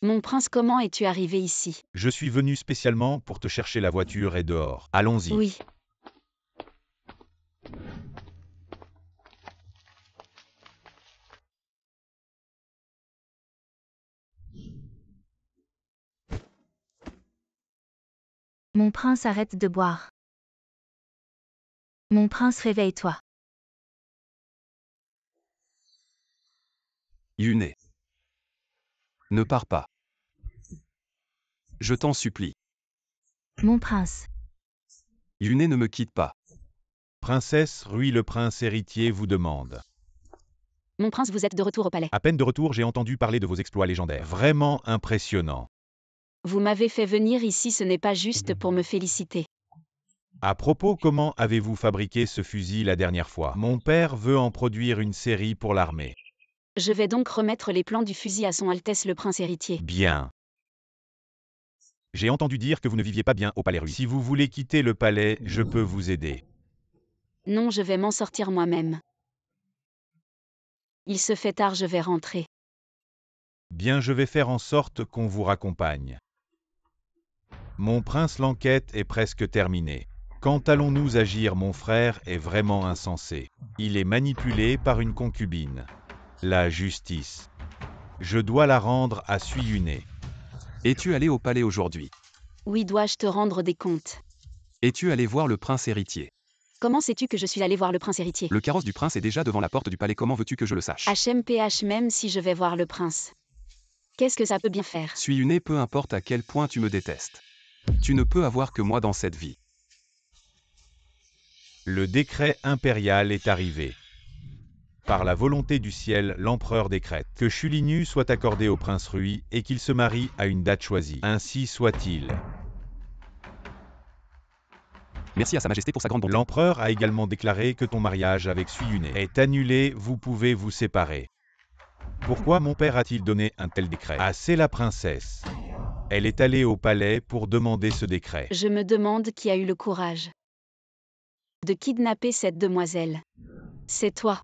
Mon prince, comment es-tu arrivé ici? Je suis venu spécialement pour te chercher, la voiture est dehors. Allons-y. Oui. Mon prince, arrête de boire. Mon prince, réveille-toi. Yune. Ne pars pas. Je t'en supplie. Mon prince. Yune, ne me quitte pas. Princesse Rui, le prince héritier vous demande. Mon prince, vous êtes de retour au palais. À peine de retour, j'ai entendu parler de vos exploits légendaires. Vraiment impressionnant. Vous m'avez fait venir ici, ce n'est pas juste pour me féliciter. À propos, comment avez-vous fabriqué ce fusil la dernière fois? Mon père veut en produire une série pour l'armée. Je vais donc remettre les plans du fusil à son Altesse le prince héritier. Bien. J'ai entendu dire que vous ne viviez pas bien au palais Rui. Si vous voulez quitter le palais, je peux vous aider. Non, je vais m'en sortir moi-même. Il se fait tard, je vais rentrer. Bien, je vais faire en sorte qu'on vous raccompagne. Mon prince, l'enquête est presque terminée. Quand allons-nous agir? Mon frère est vraiment insensé. Il est manipulé par une concubine. La justice. Je dois la rendre à Suiyune. Es-tu allé au palais aujourd'hui? Oui, dois-je te rendre des comptes? Es-tu allé voir le prince héritier? Comment sais-tu que je suis allé voir le prince héritier? Le carrosse du prince est déjà devant la porte du palais, comment veux-tu que je le sache? HMPH, même si je vais voir le prince. Qu'est-ce que ça peut bien faire? Suiyune, peu importe à quel point tu me détestes. Tu ne peux avoir que moi dans cette vie. Le décret impérial est arrivé. Par la volonté du ciel, l'empereur décrète que Shulinu soit accordé au prince Rui et qu'il se marie à une date choisie. Ainsi soit-il. Merci à sa majesté pour sa grande bonté. L'empereur a également déclaré que ton mariage avec Suiyune est annulé, vous pouvez vous séparer. Pourquoi mon père a-t-il donné un tel décret? Ah, c'est la princesse. Elle est allée au palais pour demander ce décret. Je me demande qui a eu le courage de kidnapper cette demoiselle. C'est toi.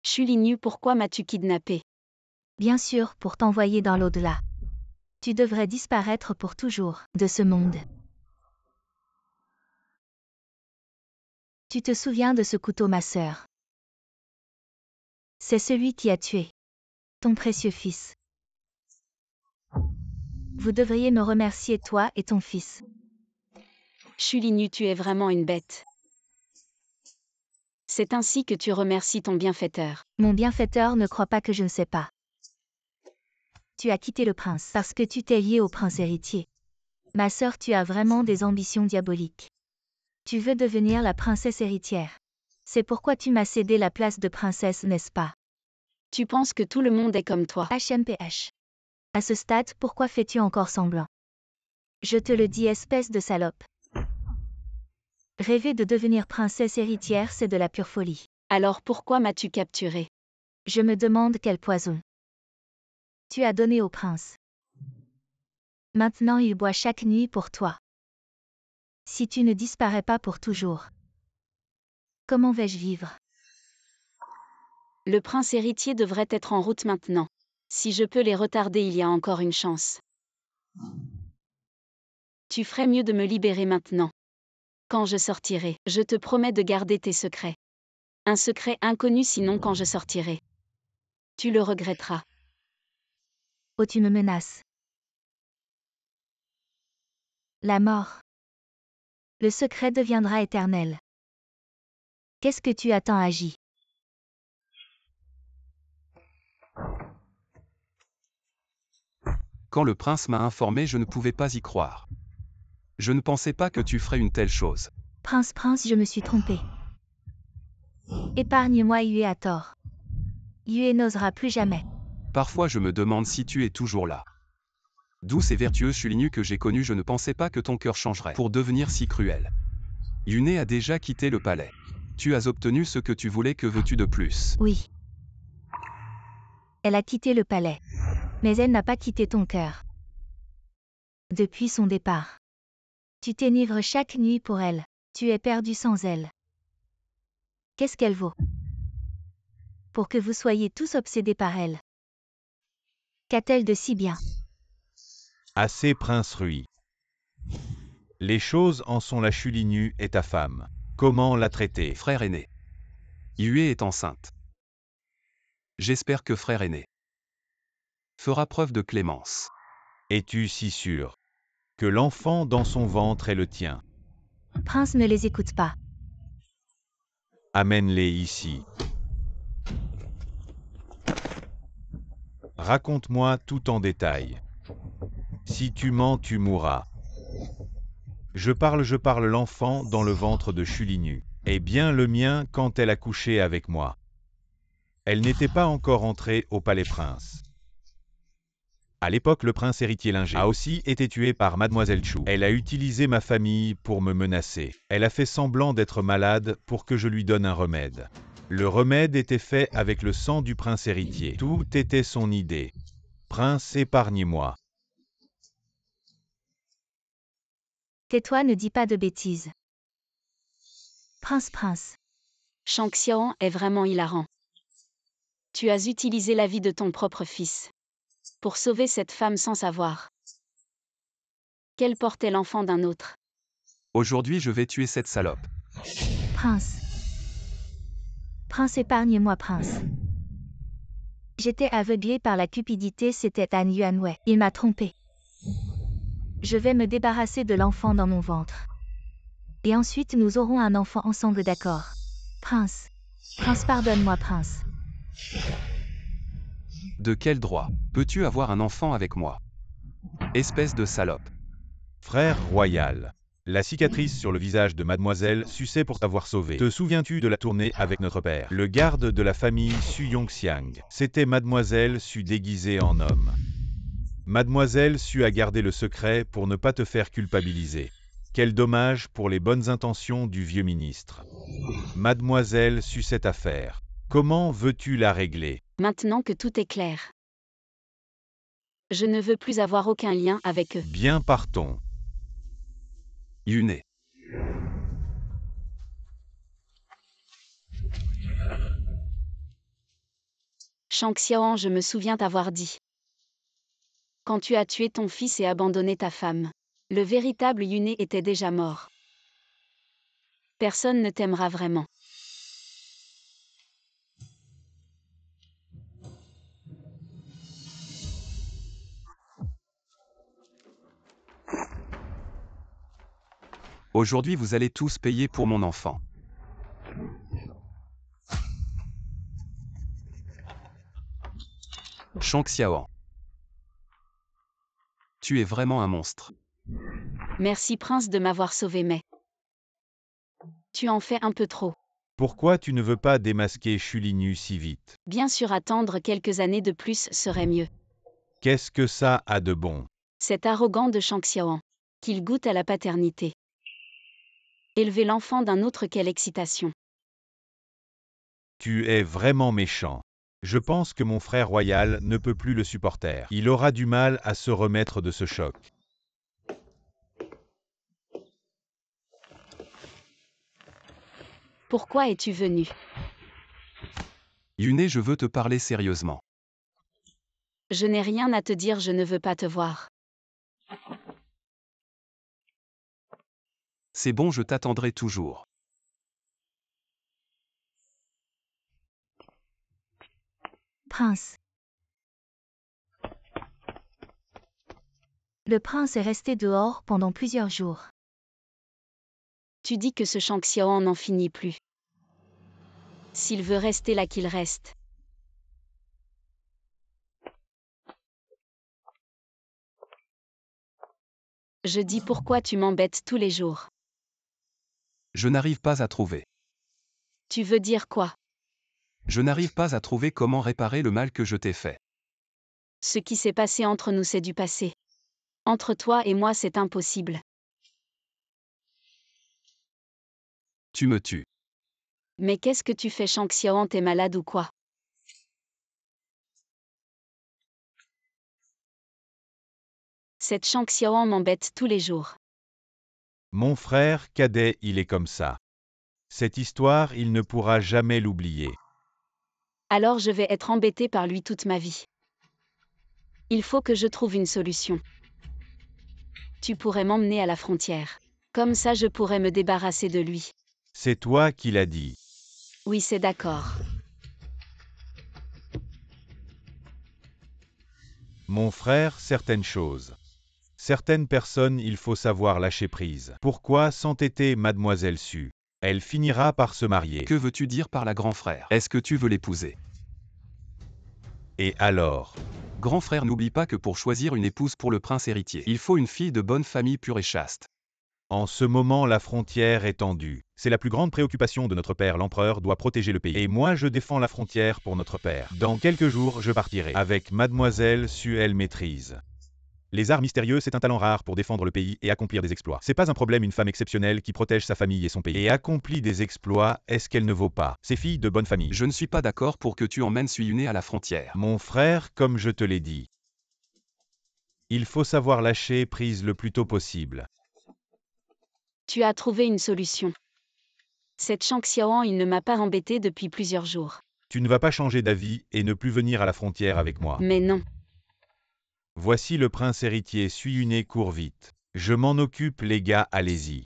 Shulinu, pourquoi m'as-tu kidnappé? Bien sûr, pour t'envoyer dans l'au-delà. Tu devrais disparaître pour toujours de ce monde. Tu te souviens de ce couteau, ma sœur? C'est celui qui a tué ton précieux fils. Vous devriez me remercier, toi et ton fils. Shulinu, tu es vraiment une bête. C'est ainsi que tu remercies ton bienfaiteur. Mon bienfaiteur ne croit pas que je ne sais pas. Tu as quitté le prince parce que tu t'es lié au prince héritier. Ma sœur, tu as vraiment des ambitions diaboliques. Tu veux devenir la princesse héritière. C'est pourquoi tu m'as cédé la place de princesse, n'est-ce pas? Tu penses que tout le monde est comme toi. HMPH. À ce stade, pourquoi fais-tu encore semblant? Je te le dis, espèce de salope. Rêver de devenir princesse héritière, c'est de la pure folie. Alors pourquoi m'as-tu capturé? Je me demande quel poison tu as donné au prince. Maintenant il boit chaque nuit pour toi. Si tu ne disparais pas pour toujours, comment vais-je vivre? Le prince héritier devrait être en route maintenant. Si je peux les retarder, il y a encore une chance. Tu ferais mieux de me libérer maintenant. Quand je sortirai, je te promets de garder tes secrets. Un secret inconnu, sinon quand je sortirai, tu le regretteras. Oh, tu me menaces. La mort. Le secret deviendra éternel. Qu'est-ce que tu attends, agis? Quand le prince m'a informé, je ne pouvais pas y croire. Je ne pensais pas que tu ferais une telle chose. Prince, je me suis trompé. Épargne-moi, Yue à tort. Yue n'osera plus jamais. Parfois je me demande si tu es toujours là. Douce et vertueuse Shulinu que j'ai connue, je ne pensais pas que ton cœur changerait pour devenir si cruel. Yune a déjà quitté le palais. Tu as obtenu ce que tu voulais, que veux-tu de plus? Oui. Elle a quitté le palais. Mais elle n'a pas quitté ton cœur. Depuis son départ. Tu t'enivres chaque nuit pour elle. Tu es perdu sans elle. Qu'est-ce qu'elle vaut? Pour que vous soyez tous obsédés par elle. Qu'a-t-elle de si bien? Assez, prince Rui. Les choses en sont la Shulinu est ta femme. Comment la traiter? Frère aîné. Yue est enceinte. J'espère que frère aîné fera preuve de clémence. Es-tu si sûr que l'enfant dans son ventre est le tien? Prince, ne les écoute pas. Amène-les ici. Raconte-moi tout en détail. Si tu mens, tu mourras. Je parle, l'enfant dans le ventre de Shulinu est bien le mien quand elle a couché avec moi. Elle n'était pas encore entrée au palais prince. À l'époque, le prince héritier Lingé a aussi été tué par Mademoiselle Chu. Elle a utilisé ma famille pour me menacer. Elle a fait semblant d'être malade pour que je lui donne un remède. Le remède était fait avec le sang du prince héritier. Tout était son idée. Prince, épargnez-moi. Tais-toi, ne dis pas de bêtises. Prince. Shang Xiaoan est vraiment hilarant. Tu as utilisé la vie de ton propre fils pour sauver cette femme sans savoir qu'elle portait l'enfant d'un autre. Aujourd'hui je vais tuer cette salope. Prince, épargne-moi, prince. J'étais aveuglé par la cupidité, c'était Han Yuanwei. Il m'a trompé. Je vais me débarrasser de l'enfant dans mon ventre. Et ensuite nous aurons un enfant ensemble, d'accord? Prince, pardonne-moi, prince. De quel droit peux-tu avoir un enfant avec moi? Espèce de salope. Frère royal. La cicatrice sur le visage de Mademoiselle Su pour t'avoir sauvé. Te souviens-tu de la tournée avec notre père? Le garde de la famille Su Yongxiang. C'était Mademoiselle Su déguisée en homme. Mademoiselle Su a gardé le secret pour ne pas te faire culpabiliser. Quel dommage pour les bonnes intentions du vieux ministre. Mademoiselle Su cette affaire. Comment veux-tu la régler? Maintenant que tout est clair. Je ne veux plus avoir aucun lien avec eux. Bien, partons. Yune. Shang Xiaoan, je me souviens t'avoir dit. Quand tu as tué ton fils et abandonné ta femme, le véritable Yune était déjà mort. Personne ne t'aimera vraiment. Aujourd'hui vous allez tous payer pour mon enfant. Shang Xiaoan. Tu es vraiment un monstre. Merci prince de m'avoir sauvé, mais tu en fais un peu trop. Pourquoi tu ne veux pas démasquer Shulinu si vite? Bien sûr, attendre quelques années de plus serait mieux. Qu'est-ce que ça a de bon? C'est arrogant de Shang Xiaoan. Qu'il goûte à la paternité. Élever l'enfant d'un autre, quelle excitation. Tu es vraiment méchant. Je pense que mon frère royal ne peut plus le supporter. Il aura du mal à se remettre de ce choc. Pourquoi es-tu venu? Yune, je veux te parler sérieusement. Je n'ai rien à te dire, je ne veux pas te voir. C'est bon, je t'attendrai toujours. Prince. Le prince est resté dehors pendant plusieurs jours. Tu dis que ce Shang Xiaoan n'en finit plus. S'il veut rester là, qu'il reste. Je dis pourquoi tu m'embêtes tous les jours. Je n'arrive pas à trouver. Tu veux dire quoi? Je n'arrive pas à trouver comment réparer le mal que je t'ai fait. Ce qui s'est passé entre nous, c'est du passé. Entre toi et moi, c'est impossible. Tu me tues. Mais qu'est-ce que tu fais, Shang Xiaoan, t'es malade ou quoi? Cette Shang Xiaoan m'embête tous les jours. Mon frère cadet, il est comme ça. Cette histoire, il ne pourra jamais l'oublier. Alors je vais être embêtée par lui toute ma vie. Il faut que je trouve une solution. Tu pourrais m'emmener à la frontière. Comme ça je pourrais me débarrasser de lui. C'est toi qui l'as dit. Oui, c'est d'accord. Mon frère, certaines choses. Certaines personnes, il faut savoir lâcher prise. Pourquoi s'entêter, mademoiselle Su? Elle finira par se marier. Que veux-tu dire par là, grand frère? Est-ce que tu veux l'épouser? Et alors? Grand frère, n'oublie pas que pour choisir une épouse pour le prince héritier, il faut une fille de bonne famille pure et chaste. En ce moment, la frontière est tendue. C'est la plus grande préoccupation de notre père. L'empereur doit protéger le pays. Et moi, je défends la frontière pour notre père. Dans quelques jours, je partirai. Avec mademoiselle Su, elle maîtrise. Les arts mystérieux, c'est un talent rare pour défendre le pays et accomplir des exploits. C'est pas un problème, une femme exceptionnelle qui protège sa famille et son pays. Et accomplit des exploits, est-ce qu'elle ne vaut pas? Ces filles de bonne famille. Je ne suis pas d'accord pour que tu emmènes Suyune à la frontière. Mon frère, comme je te l'ai dit. Il faut savoir lâcher prise le plus tôt possible. Tu as trouvé une solution. Cette Shang Xiaoan, il ne m'a pas embêté depuis plusieurs jours. Tu ne vas pas changer d'avis et ne plus venir à la frontière avec moi. Mais non. Voici le prince héritier, Suyune, cours vite. Je m'en occupe les gars, allez-y.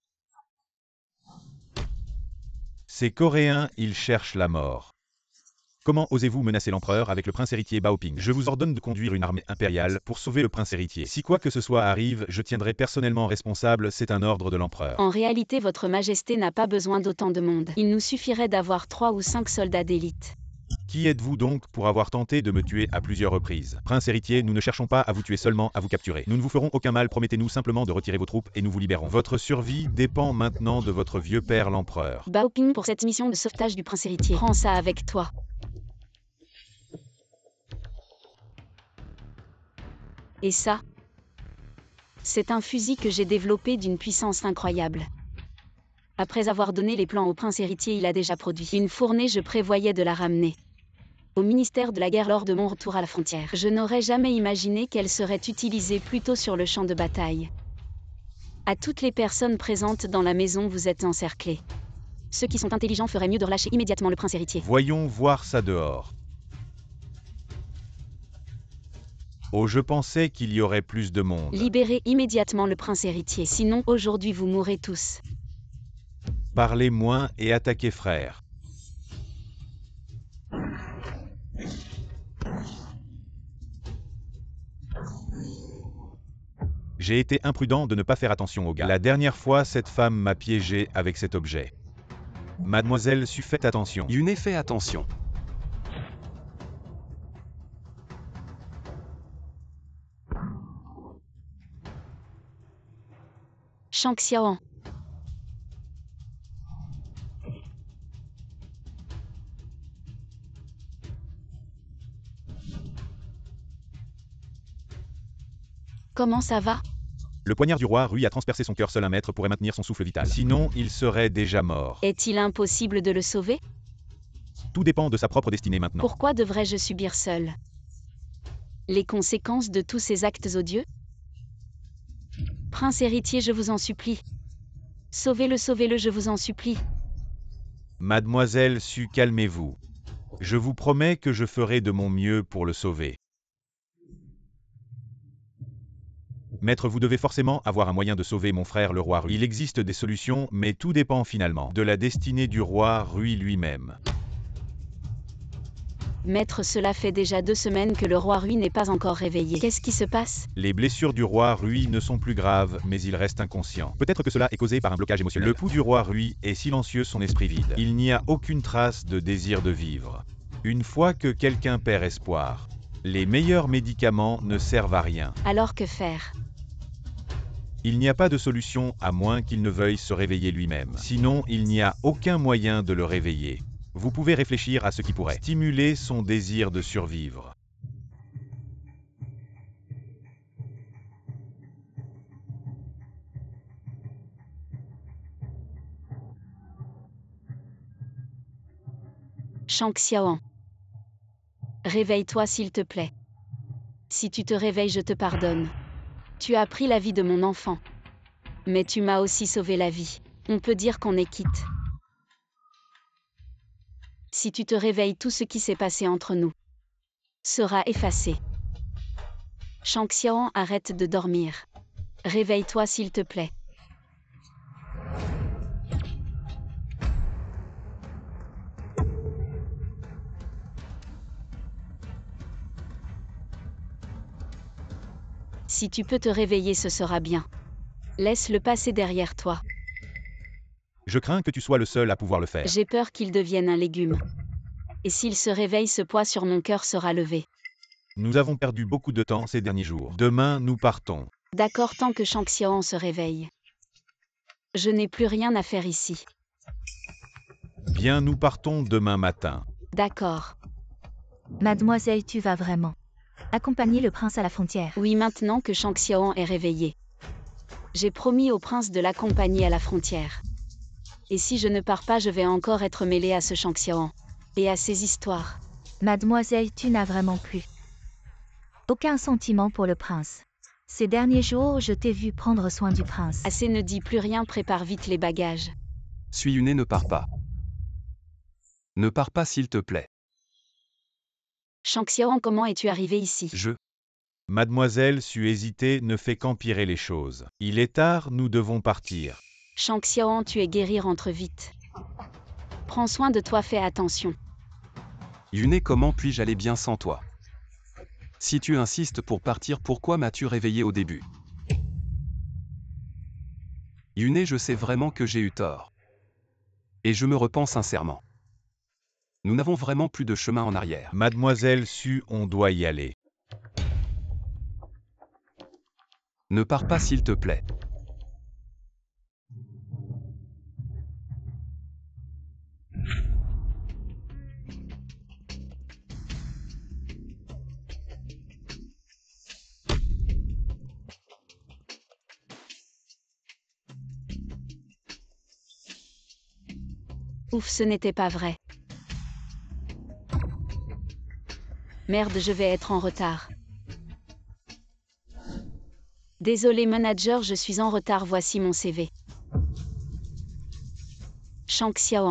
Ces Coréens, ils cherchent la mort. Comment osez-vous menacer l'empereur avec le prince héritier Baoping? Je vous ordonne de conduire une armée impériale pour sauver le prince héritier. Si quoi que ce soit arrive, je tiendrai personnellement responsable, c'est un ordre de l'empereur. En réalité, votre majesté n'a pas besoin d'autant de monde. Il nous suffirait d'avoir 3 ou 5 soldats d'élite. Qui êtes-vous donc pour avoir tenté de me tuer à plusieurs reprises? Prince héritier, nous ne cherchons pas à vous tuer, seulement à vous capturer. Nous ne vous ferons aucun mal, promettez-nous simplement de retirer vos troupes et nous vous libérons. Votre survie dépend maintenant de votre vieux père l'empereur. Baoping, pour cette mission de sauvetage du prince héritier, prends ça avec toi. Et ça? C'est un fusil que j'ai développé d'une puissance incroyable. Après avoir donné les plans au prince héritier, il a déjà produit une fournée, je prévoyais de la ramener au ministère de la guerre lors de mon retour à la frontière. Je n'aurais jamais imaginé qu'elle serait utilisée plus tôt sur le champ de bataille. À toutes les personnes présentes dans la maison, vous êtes encerclés. Ceux qui sont intelligents feraient mieux de relâcher immédiatement le prince héritier. Voyons voir ça dehors. Oh, je pensais qu'il y aurait plus de monde. Libérez immédiatement le prince héritier, sinon aujourd'hui vous mourrez tous. Parlez moins et attaquez, frère. J'ai été imprudent de ne pas faire attention aux gars. La dernière fois, cette femme m'a piégé avec cet objet. Mademoiselle Su, faites attention. Yune, fais attention. Shang Xiaoan. Comment ça va? Le poignard du roi Rui a transpercé son cœur, seul un maître pourrait maintenir son souffle vital. Sinon, il serait déjà mort. Est-il impossible de le sauver? Tout dépend de sa propre destinée maintenant. Pourquoi devrais-je subir seul les conséquences de tous ces actes odieux? Prince héritier, je vous en supplie. Sauvez-le, sauvez-le, je vous en supplie. Mademoiselle Su, calmez-vous. Je vous promets que je ferai de mon mieux pour le sauver. Maître, vous devez forcément avoir un moyen de sauver mon frère le roi Rui. Il existe des solutions, mais tout dépend finalement de la destinée du roi Rui lui-même. Maître, cela fait déjà 2 semaines que le roi Rui n'est pas encore réveillé. Qu'est-ce qui se passe? Les blessures du roi Rui ne sont plus graves, mais il reste inconscient. Peut-être que cela est causé par un blocage émotionnel. Le pouls du roi Rui est silencieux, son esprit vide. Il n'y a aucune trace de désir de vivre. Une fois que quelqu'un perd espoir, les meilleurs médicaments ne servent à rien. Alors que faire? Il n'y a pas de solution à moins qu'il ne veuille se réveiller lui-même. Sinon, il n'y a aucun moyen de le réveiller. Vous pouvez réfléchir à ce qui pourrait stimuler son désir de survivre. Shang Xiaoan. Réveille-toi s'il te plaît. Si tu te réveilles, je te pardonne. Tu as pris la vie de mon enfant. Mais tu m'as aussi sauvé la vie. On peut dire qu'on est quitte. Si tu te réveilles, tout ce qui s'est passé entre nous sera effacé. Shang Xiaoan, arrête de dormir. Réveille-toi s'il te plaît. Si tu peux te réveiller, ce sera bien. Laisse le passé derrière toi. Je crains que tu sois le seul à pouvoir le faire. J'ai peur qu'il devienne un légume. Et s'il se réveille, ce poids sur mon cœur sera levé. Nous avons perdu beaucoup de temps ces derniers jours. Demain, nous partons. D'accord, tant que Shang Xiaoan se réveille. Je n'ai plus rien à faire ici. Bien, nous partons demain matin. D'accord. Mademoiselle, tu vas vraiment accompagner le prince à la frontière. Oui, maintenant que Shang Xiaoan est réveillé. J'ai promis au prince de l'accompagner à la frontière. Et si je ne pars pas, je vais encore être mêlée à ce Shang Xiaoan. Et à ses histoires. Mademoiselle, tu n'as vraiment plus aucun sentiment pour le prince. Ces derniers jours, je t'ai vu prendre soin du prince. Assez, ne dis plus rien, prépare vite les bagages. Suiyune, ne pars pas. Ne pars pas s'il te plaît. Shang Xiaoan, comment es-tu arrivé ici? Mademoiselle Su hésiter ne fait qu'empirer les choses. Il est tard, nous devons partir. Shang Xiaoan, tu es guéri, rentre vite. Prends soin de toi, fais attention. Yune, comment puis-je aller bien sans toi? Si tu insistes pour partir, pourquoi m'as-tu réveillé au début? Yune, je sais vraiment que j'ai eu tort. Et je me repens sincèrement. Nous n'avons vraiment plus de chemin en arrière. Mademoiselle Su, on doit y aller. Ne pars pas s'il te plaît. Ouf, ce n'était pas vrai. Merde, je vais être en retard. Désolé manager, je suis en retard, voici mon CV. Shang Xiaoan.